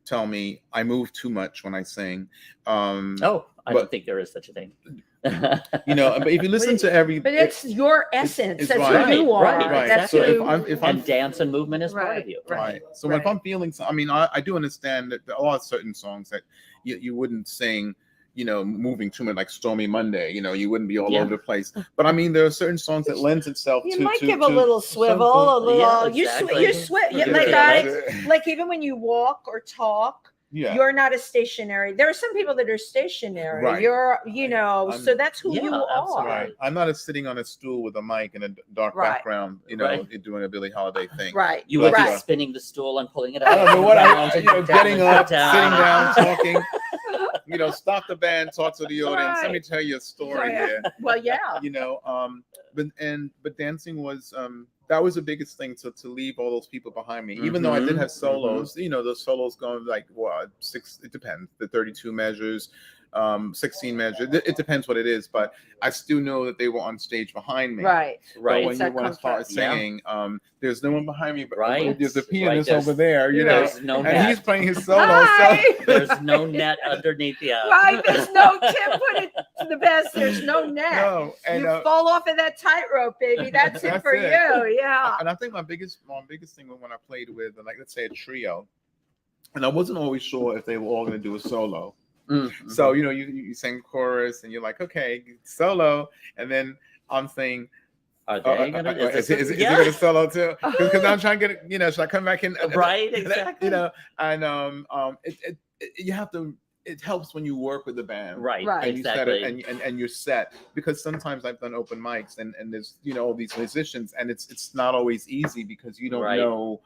tell me I move too much when I sing. I don't think there is such a thing. But if you listen to but it's your essence. That's who you are. Right. That's so if I'm dance and movement is part of you. Right. So if I'm feeling, I do understand that there are certain songs that you wouldn't sing. Moving too much, like Stormy Monday, you wouldn't be all over the place. But I mean, there are certain songs that lends itself to. You might give a little swivel, a little. You like even when you walk or talk. You're not a stationary. There are some people that are stationary. Right. You're, so that's who you are. Right. I'm not sitting on a stool with a mic and a dark background, doing a Billie Holiday thing. Right. You would be spinning the stool and pulling it out. I don't know what getting up, sitting down, talking. Stop the band, talk to the audience. Let me tell you a story here. Well, yeah. But dancing was that was the biggest thing to leave all those people behind me. Even though I did have solos, those solos going like 6. It depends. The 32 measures, 16 measures. It depends what it is, but I still know that they were on stage behind me. Right. But when I start singing, there's no one behind me, but there's a pianist over there, There's no and net. he's playing his solo. So there's no net underneath you. Right. There's no Tim put it to the best. There's no net. No, and you fall off of that tightrope, baby. That's it for you. Yeah. And I think my biggest thing when I played with, like, let's say a trio. and I wasn't always sure if they were all going to do a solo. Mm-hmm. So you sing chorus, and you're like, okay, solo, and then I'm saying, are they gonna? Is it gonna solo too? Because I'm trying to get it. Should I come back in? Right, exactly. And you have to. It helps when you work with the band, right? And exactly. you set it, and you're set, because sometimes I've done open mics, and there's all these musicians, and it's not always easy because you don't know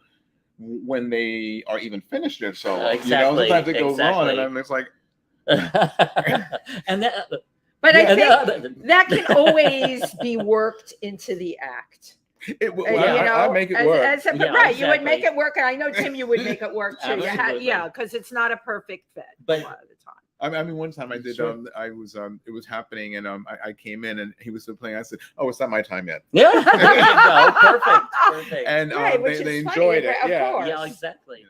when they are even finished their solo. Exactly. Sometimes it goes on, and it's like, and that. But I think that can always be worked into the act. I make it work. Right, you would make it work, and I know, Tim, you would make it work too. Because it's not a perfect fit a lot of the time. I mean, one time I did. Sure. I was. It was happening, and I came in, and he was still playing. I said, "Oh, it's not my time yet." Yeah, there you go. Perfect. And they enjoyed it. Yeah, exactly.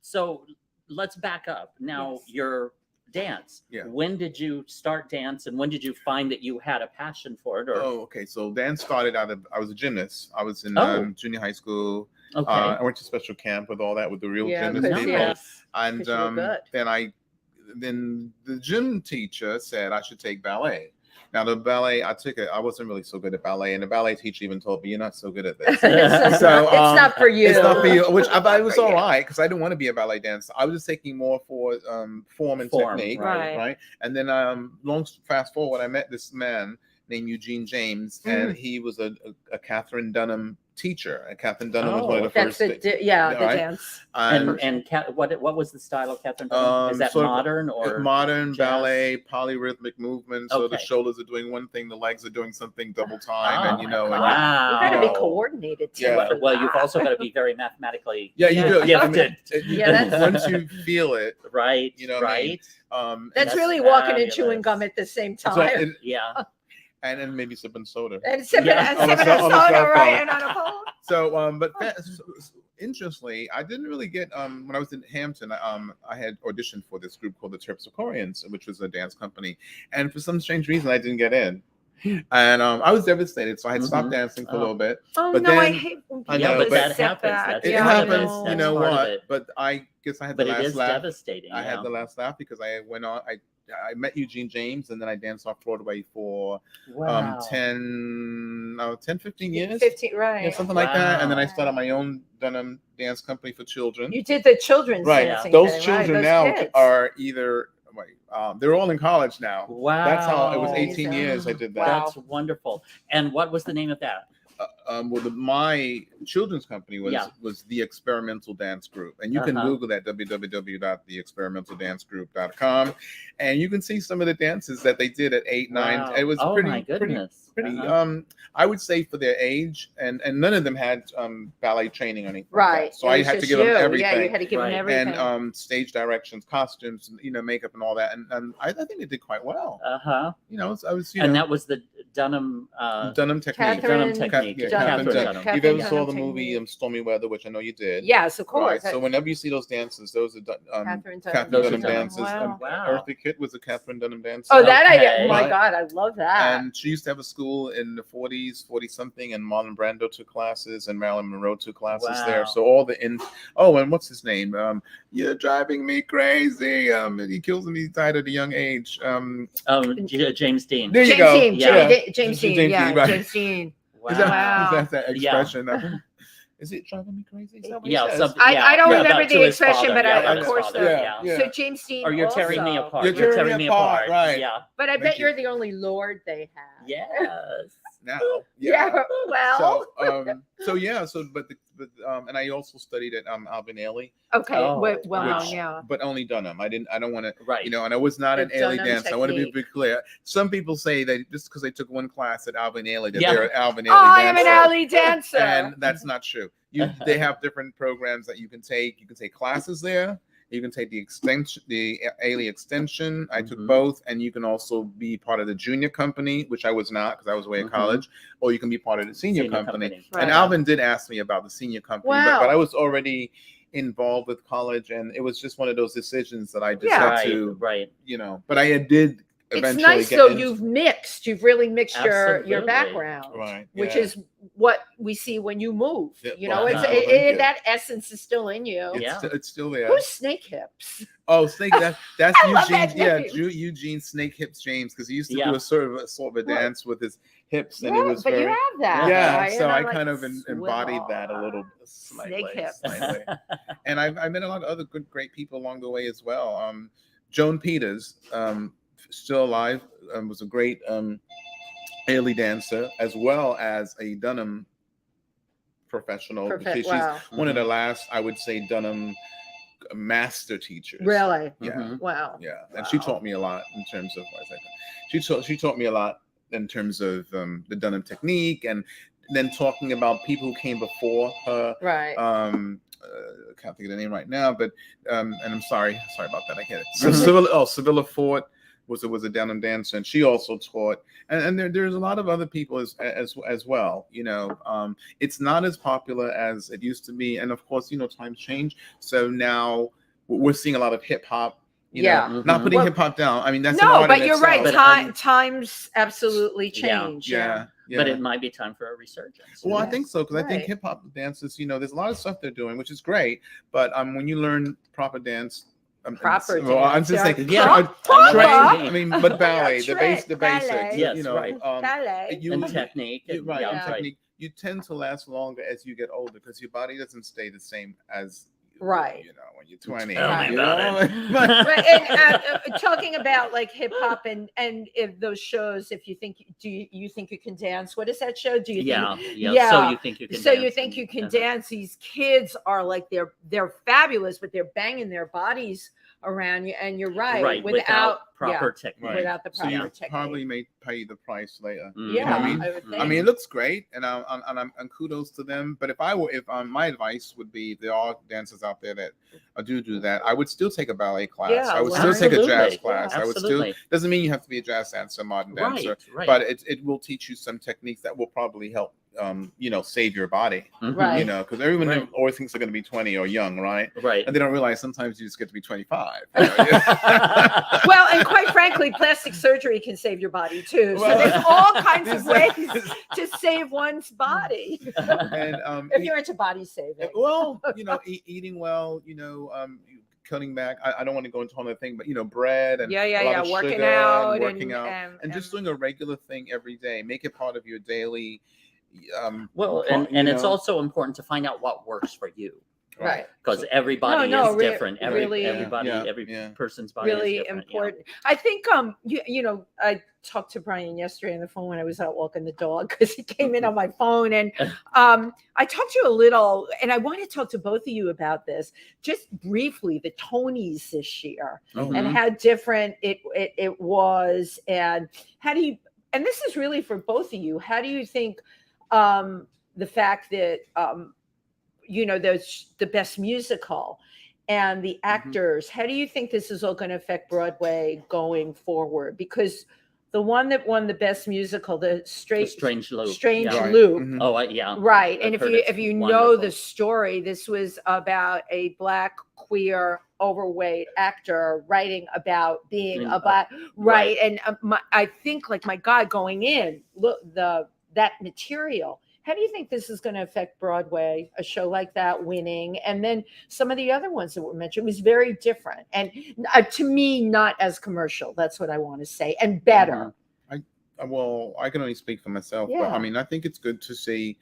So let's back up now. Your dance. Yeah. When did you start dance, and when did you find that you had a passion for it? Okay. So dance started I was a gymnast. I was in junior high school. Okay. I went to special camp with all that, with the real gymnast people. And then the gym teacher said I should take ballet. Now the ballet, I took it. I wasn't really so good at ballet, and the ballet teacher even told me, "You're not so good at this." So it's not for you. It's not for you. Which I thought it was all right, because I didn't want to be a ballet dancer. I was just taking more for form and technique, right? And then fast forward, I met this man named Eugene James, and he was a Catherine Dunham teacher. And Catherine Dunham was one of the first. The dance. And what was the style of Catherine Dunham? Is that modern or modern jazz? Ballet, polyrhythmic movement? So the shoulders are doing one thing, the legs are doing something double time, and you got to be coordinated too. Yeah. Well, you've also got to be very mathematically you do. gifted. Once you feel it, right? Right. That's really walking and chewing gum at the same time. And then maybe sipping soda. And sipping soda, right? And on a phone. So, but interestingly, I didn't really get when I was in Hampton. I had auditioned for this group called the Terpsichoreans, which was a dance company, and for some strange reason, I didn't get in. And I was devastated, so I had stopped dancing for a little bit. But then, I hate when people but that happens. It happens. You know what? But I guess I had the last laugh. But it is devastating. I had the last laugh because I went on. I met Eugene James, and then I danced off Broadway for 10, 15 years. 15, right. Yeah, something like that. And then I started my own Dunham dance company for children. You did the children's dancing. Those children now are either, they're all in college now. Wow. That's how, it was 18 years I did that. That's wonderful. And what was the name of that? My children's company was the Experimental Dance Group, and you can Google that, www.theexperimentaldancegroup.com, and you can see some of the dances that they did at 8, 9. It was pretty. I would say for their age, and none of them had ballet training or anything. Right. Like, so I had to give them everything. Yeah, you had to give them everything. And stage directions, costumes, makeup, and all that. And I think they did quite well. I was. And that was the Dunham technique. Dunham technique. Catherine Dunham. You've ever saw the movie Stormy Weather, which I know you did. Yes, of course. Right. So whenever you see those dances, those are Catherine Dunham dances. Wow. Earthly Kitt was a Catherine Dunham dancer. Oh, that oh my God, I love that. And she used to have a school in the 40s, 40-something, and Marlon Brando took classes, and Marilyn Monroe took classes there. So all the and what's his name? You're driving me crazy. He kills him. He died at a young age. James Dean. There you go. James Dean. Yeah, James Dean. Wow. Is that expression? Is it driving me crazy? Is that what I don't remember the expression, but of course. So James Dean. Or you're tearing me apart. You're tearing me apart. Right. Yeah. But I bet you're the only Lord they have. Yes. Now. Well. And I also studied at Alvin Ailey. Okay. But only Dunham. I don't want to. Right. And I was not an Ailey dancer. Technique. I want to be clear. Some people say that just because they took one class at Alvin Ailey, that they're an Alvin Ailey dancer. I am an Ailey dancer. And that's not true. They have different programs that you can take. You can take classes there. You can take the Ailey extension. I took both, and you can also be part of the junior company, which I was not because I was away in college, or you can be part of the senior company. Right. And Alvin did ask me about the senior company, but I was already involved with college, and it was just one of those decisions that I just had to, But I did eventually nice get though. into. You've really mixed your Absolutely. background, Right, which yeah. is what we see when you move. Yeah, You well, know, well, thank you. that essence is still in you. Yeah. It's still there. Who's Snake Hips? Oh, Snake. That's I love Eugene. that Yeah, name. Eugene Snake Hips James, because he used to Yeah. do a sort of a dance with his hips, and it Yeah, was but very. you have that. Yeah, right? so And I I'm like, kind of embodied swivel. that a little slightly. Snake hips. Slightly. And I've met a lot of other great people along the way as well. Joan Peters, still alive, was a great Ailey dancer, as well as a Dunham professional. She's Wow. one of the last, I would say, Dunham master teachers. Really? Yeah. Mhm. Wow. Yeah, and she Wow. taught me a lot in terms of she taught me a lot in terms of the Dunham technique, and then talking about people who came before her. Right. I can't think of the name right now, but and I'm sorry about that. I get it. So Mhm. Sevilla Fort was a Dunham dancer, and she also taught. And there's a lot of other people as well. You know, it's not as popular as it used to be, and of course, you know, times change. So now we're seeing a lot of hip hop. You Yeah. know, not putting Well, hip hop down. I mean, that's an No, art but in you're right. itself. But, Times absolutely Yeah. change. Yeah. But it might be time for a resurgence. Well, I Yes, think so, because I think right. hip hop dances, you know, there's a lot of stuff they're doing, which is great. But when you learn proper dance, Proper well, I'm dance, just yeah. saying, Yeah. Proper? I mean, but ballet, Yeah, the basics, ballet. Yes, you know, right. Ballet. And technique. you, And, right, yeah, and Yeah. right. technique. You tend to last longer as you get older because your body doesn't stay the same as Right. you know, when you're 20. Tell me you about know? it. Right, and talking about like hip hop and if those shows, if you think you think you can dance? What is that show? Do you Yeah, think? yeah. Yeah. So you think you can So you dance think and- you can uh-huh. dance? These kids are like they're fabulous, but they're banging their bodies around you, and you're right, Right, without proper yeah, technique. Right. without the So proper you technique. probably may pay the price later. Mhm. You know what I Yeah, mean? I would I mean, it think. looks great, and and kudos to them. But if my advice would be, there are dancers out there that do that. I would still take a ballet class. Yeah, I would well, still take a jazz absolutely. class. I would still. Absolutely. Doesn't mean you have to be a jazz dancer, modern dancer, Right, right. but it will teach you some techniques that will probably help. You know, save your body. Mhm. Right. You know, because everyone Right. always thinks they're going to be 20 or young, right? Right. And they don't realize sometimes you just get to be 25. You know? Well, and quite frankly, plastic surgery can save your body too. So Well, there's all kinds of ways this- to save one's body. and If you're into body saving. well, you know, eating well, you know, cutting back. I don't want to go into another thing, but you know, bread and Yeah, a lot of working sugar out, and working out, and just and- doing a regular thing every day. Make it part of your daily. Well, pro- and you it's know, also important to find out what works for you, right. because everybody No, is different. really- Everybody, Yeah, every yeah. person's body Really is different. important. I think you know, I talked to Brian yesterday on the phone when I was out walking the dog because he came in on my phone, and I talked to you a little, and I want to talk to both of you about this just briefly, the Tonys this year Mhm. and how different it was, and how do you, and this is really for both of you, how do you think the fact that you know, there's the best musical and the actors, how do you think this is all going to affect Broadway going forward? Because the one that won the best musical, the Strange Loop. Strange Yeah. Right. Loop, Mhm. Oh, yeah. right? I've And heard if it's you know wonderful. the story, this was about a Black queer overweight actor writing about being a Black, right? And I think, like, my God, going in, look, that material. How do you think this is going to affect Broadway, a show like that winning? And then some of the other ones that were mentioned was very different. And to me, not as commercial. That's what I want to say. And better. Well, I can only speak for myself, but Yeah. I mean, I think it's good to see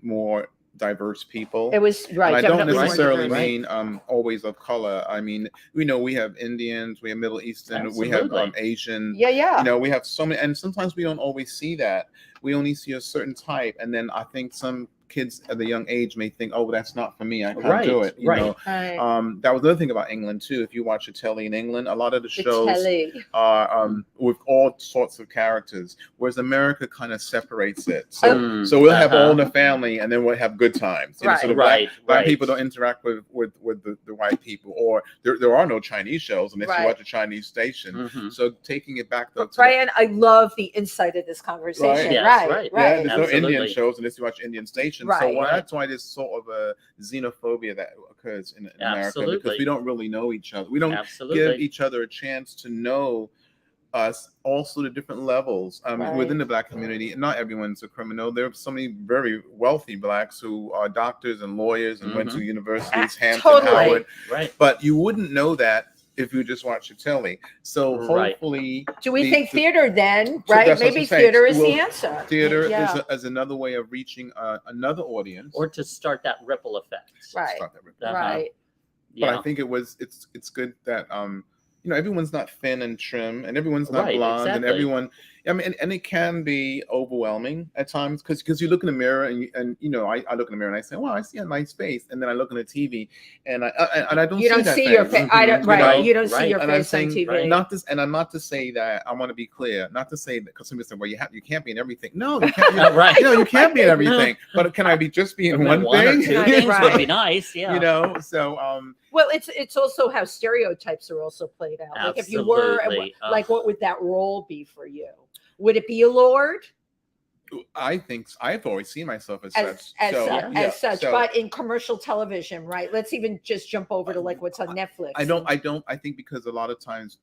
more diverse people. It was, right. And I don't definitely more necessarily diverse. mean always of color. I mean, we know we have Indians, we have Middle Eastern, we have Absolutely. Asian. Yeah, yeah. You know, we have so many, and sometimes we don't always see that. We only see a certain type, and then I think some kids at a young age may think, "Oh, that's not for me. I can't do it." You know, Right. that was another thing about England too. If you watch a telly in England, a lot of the The shows telly. are with all sorts of characters, whereas America kind of separates it. So, Mm, so we'll have uh-huh. all in the family, and then we'll have good times. You know, so the Right, black right. people don't interact with the white people, or there are no Chinese shows unless Right. you watch a Chinese station. Mhm. So taking it back though, to Brian, I love the insight of this conversation. Right. Yes, Right. right. yeah, there's no Absolutely. Indian shows unless you watch Indian stations. Right. So that's why there's sort of a xenophobia that occurs in America, Absolutely. because we don't really know each other. We don't give Absolutely. each other a chance to know us also the different levels Right. within the Black community. Not everyone's a criminal. There are so many very wealthy Blacks who are doctors and lawyers and went to universities, Hampton, Totally. Howard. Right. But you wouldn't know that if you just watch the telly. So Right. hopefully, Do we think the- theater then, So right? that's what Maybe I'm saying. theater is the Well, answer. theater Yeah. is another way of reaching another audience. Or to start that ripple effect. Right. Stop that. Uh-huh. Right. But Yeah. I think it's good that everyone's not thin and trim, and everyone's not Right, blonde, and exactly. everyone. I mean, and it can be overwhelming at times because you look in the mirror and I look in the mirror and I say, "Wow, I see a nice face," and then I look on the TV and I don't. You don't that see your face. face. I don't. You Right. know? You don't see Right. your And I'm face on saying, TV. not this, and I'm not to say that. I want to be clear, not to say that because somebody said, "Well, you can't be in everything." No, you can't. Right. You can't be in everything. But can I be just be in one or thing? two Right. things would Right. be nice. Yeah. So Well, it's also how stereotypes are also played out. Like if you were, Absolutely. like, what would that role be for you? Would it be a lord I think I've always seen myself as as such. So, such, yeah, as such? so But in commercial television, right? Let's even just jump over to like what's on Netflix. I think because a lot of times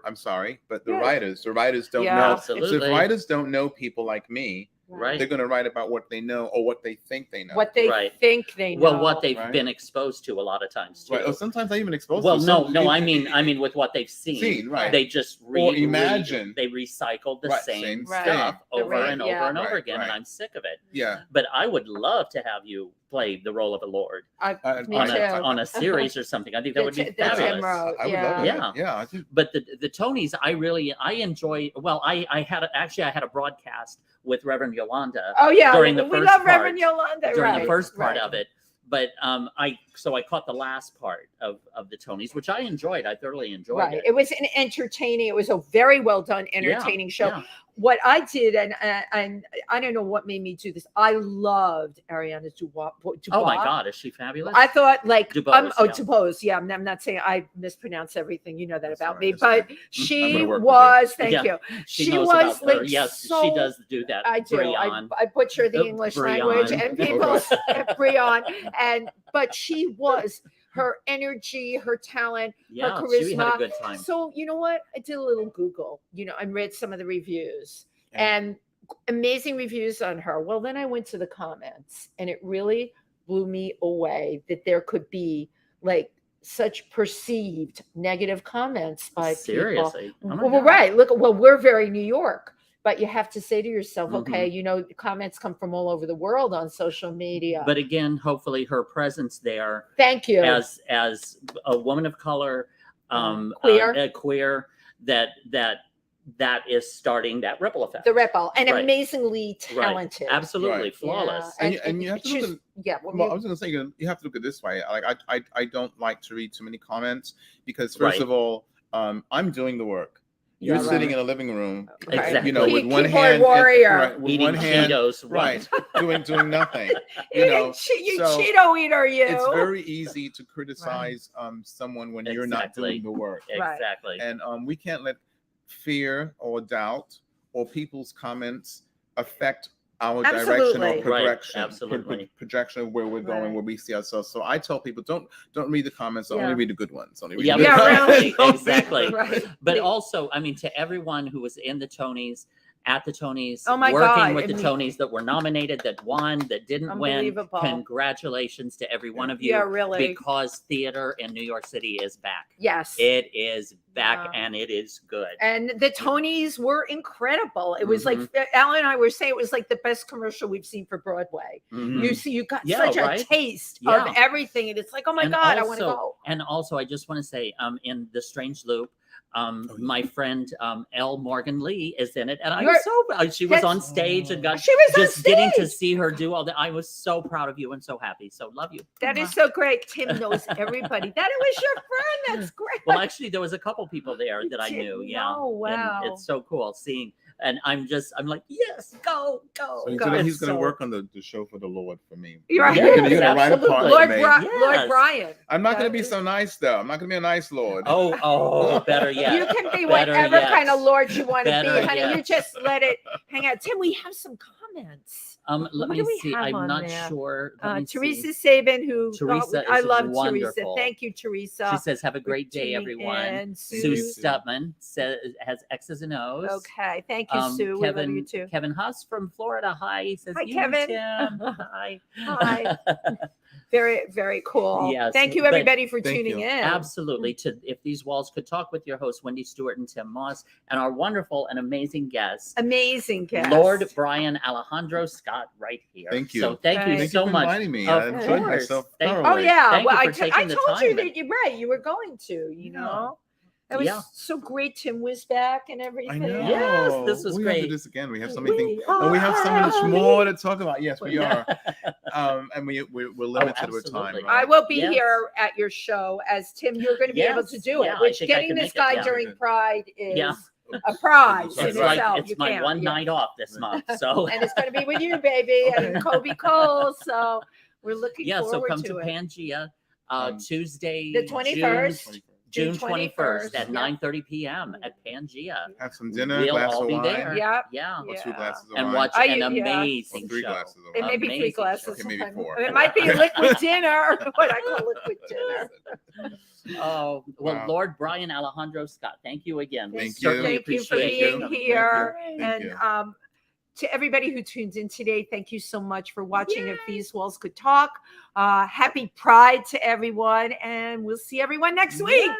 I'm sorry, but the Yeah. writers don't Yeah. know. Absolutely. So if writers don't know people like me, Right. they're going to write about what they know or what they think they know. what they Right. think they know. Well, what they've Right. been exposed to a lot of times too. Right. Or sometimes I even expose. Well, to no, some- no. I mean, with what they've seen, right. they just imagine. they recycle the Right, same same stuff thing. over Right, and yeah. over and over Right, again, and right. I'm sick of it. Yeah. But I would love to have you play the role of a lord Me on too. on a series or something. I think that would be The Tim fabulous. Rowe, I would yeah. love it. Yeah. Yeah. I just, But the Tonys, I enjoy. Well, I had a broadcast with Reverend Yolanda Oh yeah, during the we first love part- Reverend Yolanda. during right, the first part right. of it. But I caught the last part of the Tonys, which I enjoyed. I thoroughly enjoyed Right. it. It was an entertaining. It was a very well done, entertaining show. Yeah. What I did, and I don't know what made me do this. I loved Ariana Dubois. Oh my God, is she fabulous? I thought like DuBose, yeah. DuBose. Yeah, I'm not saying I mispronounce everything. You know that That's about all me, right, that's but fine. she gonna work with was. Thank Yeah. you. she She knows was about her. like Yes, so. she does do that. I do. Brian. I butcher the English language, Brian. and people Brian, but she was her energy, her talent, Yeah, her she had a charisma. good time. So you know what? I did a little Google, and read some of the reviews Yeah. and amazing reviews on her. Well, then I went to the comments, and it really blew me away that there could be like such perceived negative comments by people. Seriously. Oh my Well, God. right. Look, well, we're very New York, but you have to say to yourself, Mhm. okay, comments come from all over the world on social media. But again, hopefully her presence there Thank you. as a woman of color, Queer. queer, that is starting that ripple effect. The ripple, and Right. amazingly talented. Absolutely Right. flawless. Yeah. And you have to she's- look yeah. Well, Well, I was going to say you have to look at it this way. Like I don't like to read too many comments because first Right. of all, I'm doing the work. You're Yeah, sitting right. in a living room, Exactly. with one Keyboard hand, warrior. right, with Eating one hand, Cheetos, right, doing nothing. you so Cheeto eater, you. It's very easy to criticize someone when you're not Exactly. doing the work, Right. Exactly. and we can't let fear or doubt or people's comments affect our direction Absolutely. or Right, progression, absolutely. projection of where we're going, Right. where we see ourselves. So I tell people, don't read the comments. Yeah. Only read the good ones. Only read Yeah, the good Yeah, ones. really. Exactly. Right. But also, I mean, to everyone who was in the Tonys, at the Tonys, Oh my working God, with I the mean- Tonys that were nominated, that won, that didn't win, Unbelievable. congratulations to every one of you. Yeah, really. Because theater in New York City is back. Yes. It is back Yeah. and it is good. And the Tonys were incredible. It was Mm-hmm. like Alan and I were saying, it was like the best commercial we've seen for Broadway. Mhm. You got Yeah, such right? a taste Yeah. of everything, and it's like, oh my And God, I want to also- go. And also, I just want to say, in The Strange Loop, my friend Elle Morgan Lee is in it, and she was on stage and got She was on just getting to stage. see her do all that. I was so proud of you and so happy. So love you. That is so great. Tim knows everybody. That was your friend. That's great. Well, actually, there was a couple people there that I did knew. Yeah. know? Wow. And it's so cool seeing. And I'm like, yes, go. So he's God, gonna it's so- work on the show for the Lord for me. You're right. You're gonna Yes, write a part absolutely. for me. Lord Yes. Brian. I'm not gonna be That so nice though. I'm not gonna be a nice Lord. Oh, better yet. You can be Better whatever yet. kind of Lord you want to Better be, honey. yet. You just let it hang out. Tim, we have some comments. Let Who me do we see. have I'm on not there? sure. Let me Teresa see. Sabin, who Teresa I is love wonderful. Teresa. Thank you, Teresa. She says, "Have a great day, tuning everyone." in. Sue Sue. Stutman says has X's and O's. Okay, thank you, Sue. We love you too. Kevin Huss from Florida. Hi, he says, Hi, "You, Kevin." Tim." Hi. Hi. Very, very cool. Yes, Thank you, but- everybody, for Thank tuning you. in. Absolutely. To If These Walls Could Talk, with your hosts, Wendy Stuart and Tym Moss, and our wonderful and amazing guests, Amazing guest. Lord Brian Alejandro Scott, right here. Thank you. So thank you Thank so for much. inviting me. Of I enjoyed course. myself Thank you. Oh thoroughly. yeah, Thank well, you for taking the told you time. that you're right. You were going to, you know. It was Yeah. so great. Tim was back and everything. I know. Yes, this was we have to great. do this again. We have so many things. We And we have so much are- more to talk about. Yes, we Yeah. are. And we're limited with time. absolutely. Right? I will be Yes. here at your show as Tim. You're going to be able to Yes, do it. yeah, I Which think I getting can this make it, guy yeah. during Pride is Yeah. a prize in It's It's itself. like it's You my can't, one yeah. night off this month. So And it's going to be with you, baby, and Kobe Cole. So we're looking yeah, so forward come to to it. PANGEA Tuesday, The 21st. June June 21st 21st, at yeah. 9:30 p.m. at PANGEA. Have some dinner, We'll glass all of be wine, there. Yep. Yeah. or 2 Yeah. glasses of And wine. watch I- an yeah. amazing Or 3 show. glasses of It wine. may be 3 Amazing glasses. show. Okay, maybe sometimes. 4. It might be liquid dinner. What I call liquid dinner. Oh, well, Wow. Lord Brian Alejandro Scott, thank you again. We Thank you. certainly Thank you for appreciate being you. here. Thank And you. to everybody who tunes in today, thank you so much for watching If These Walls Could Talk. Happy Pride to everyone, and we'll see everyone next week.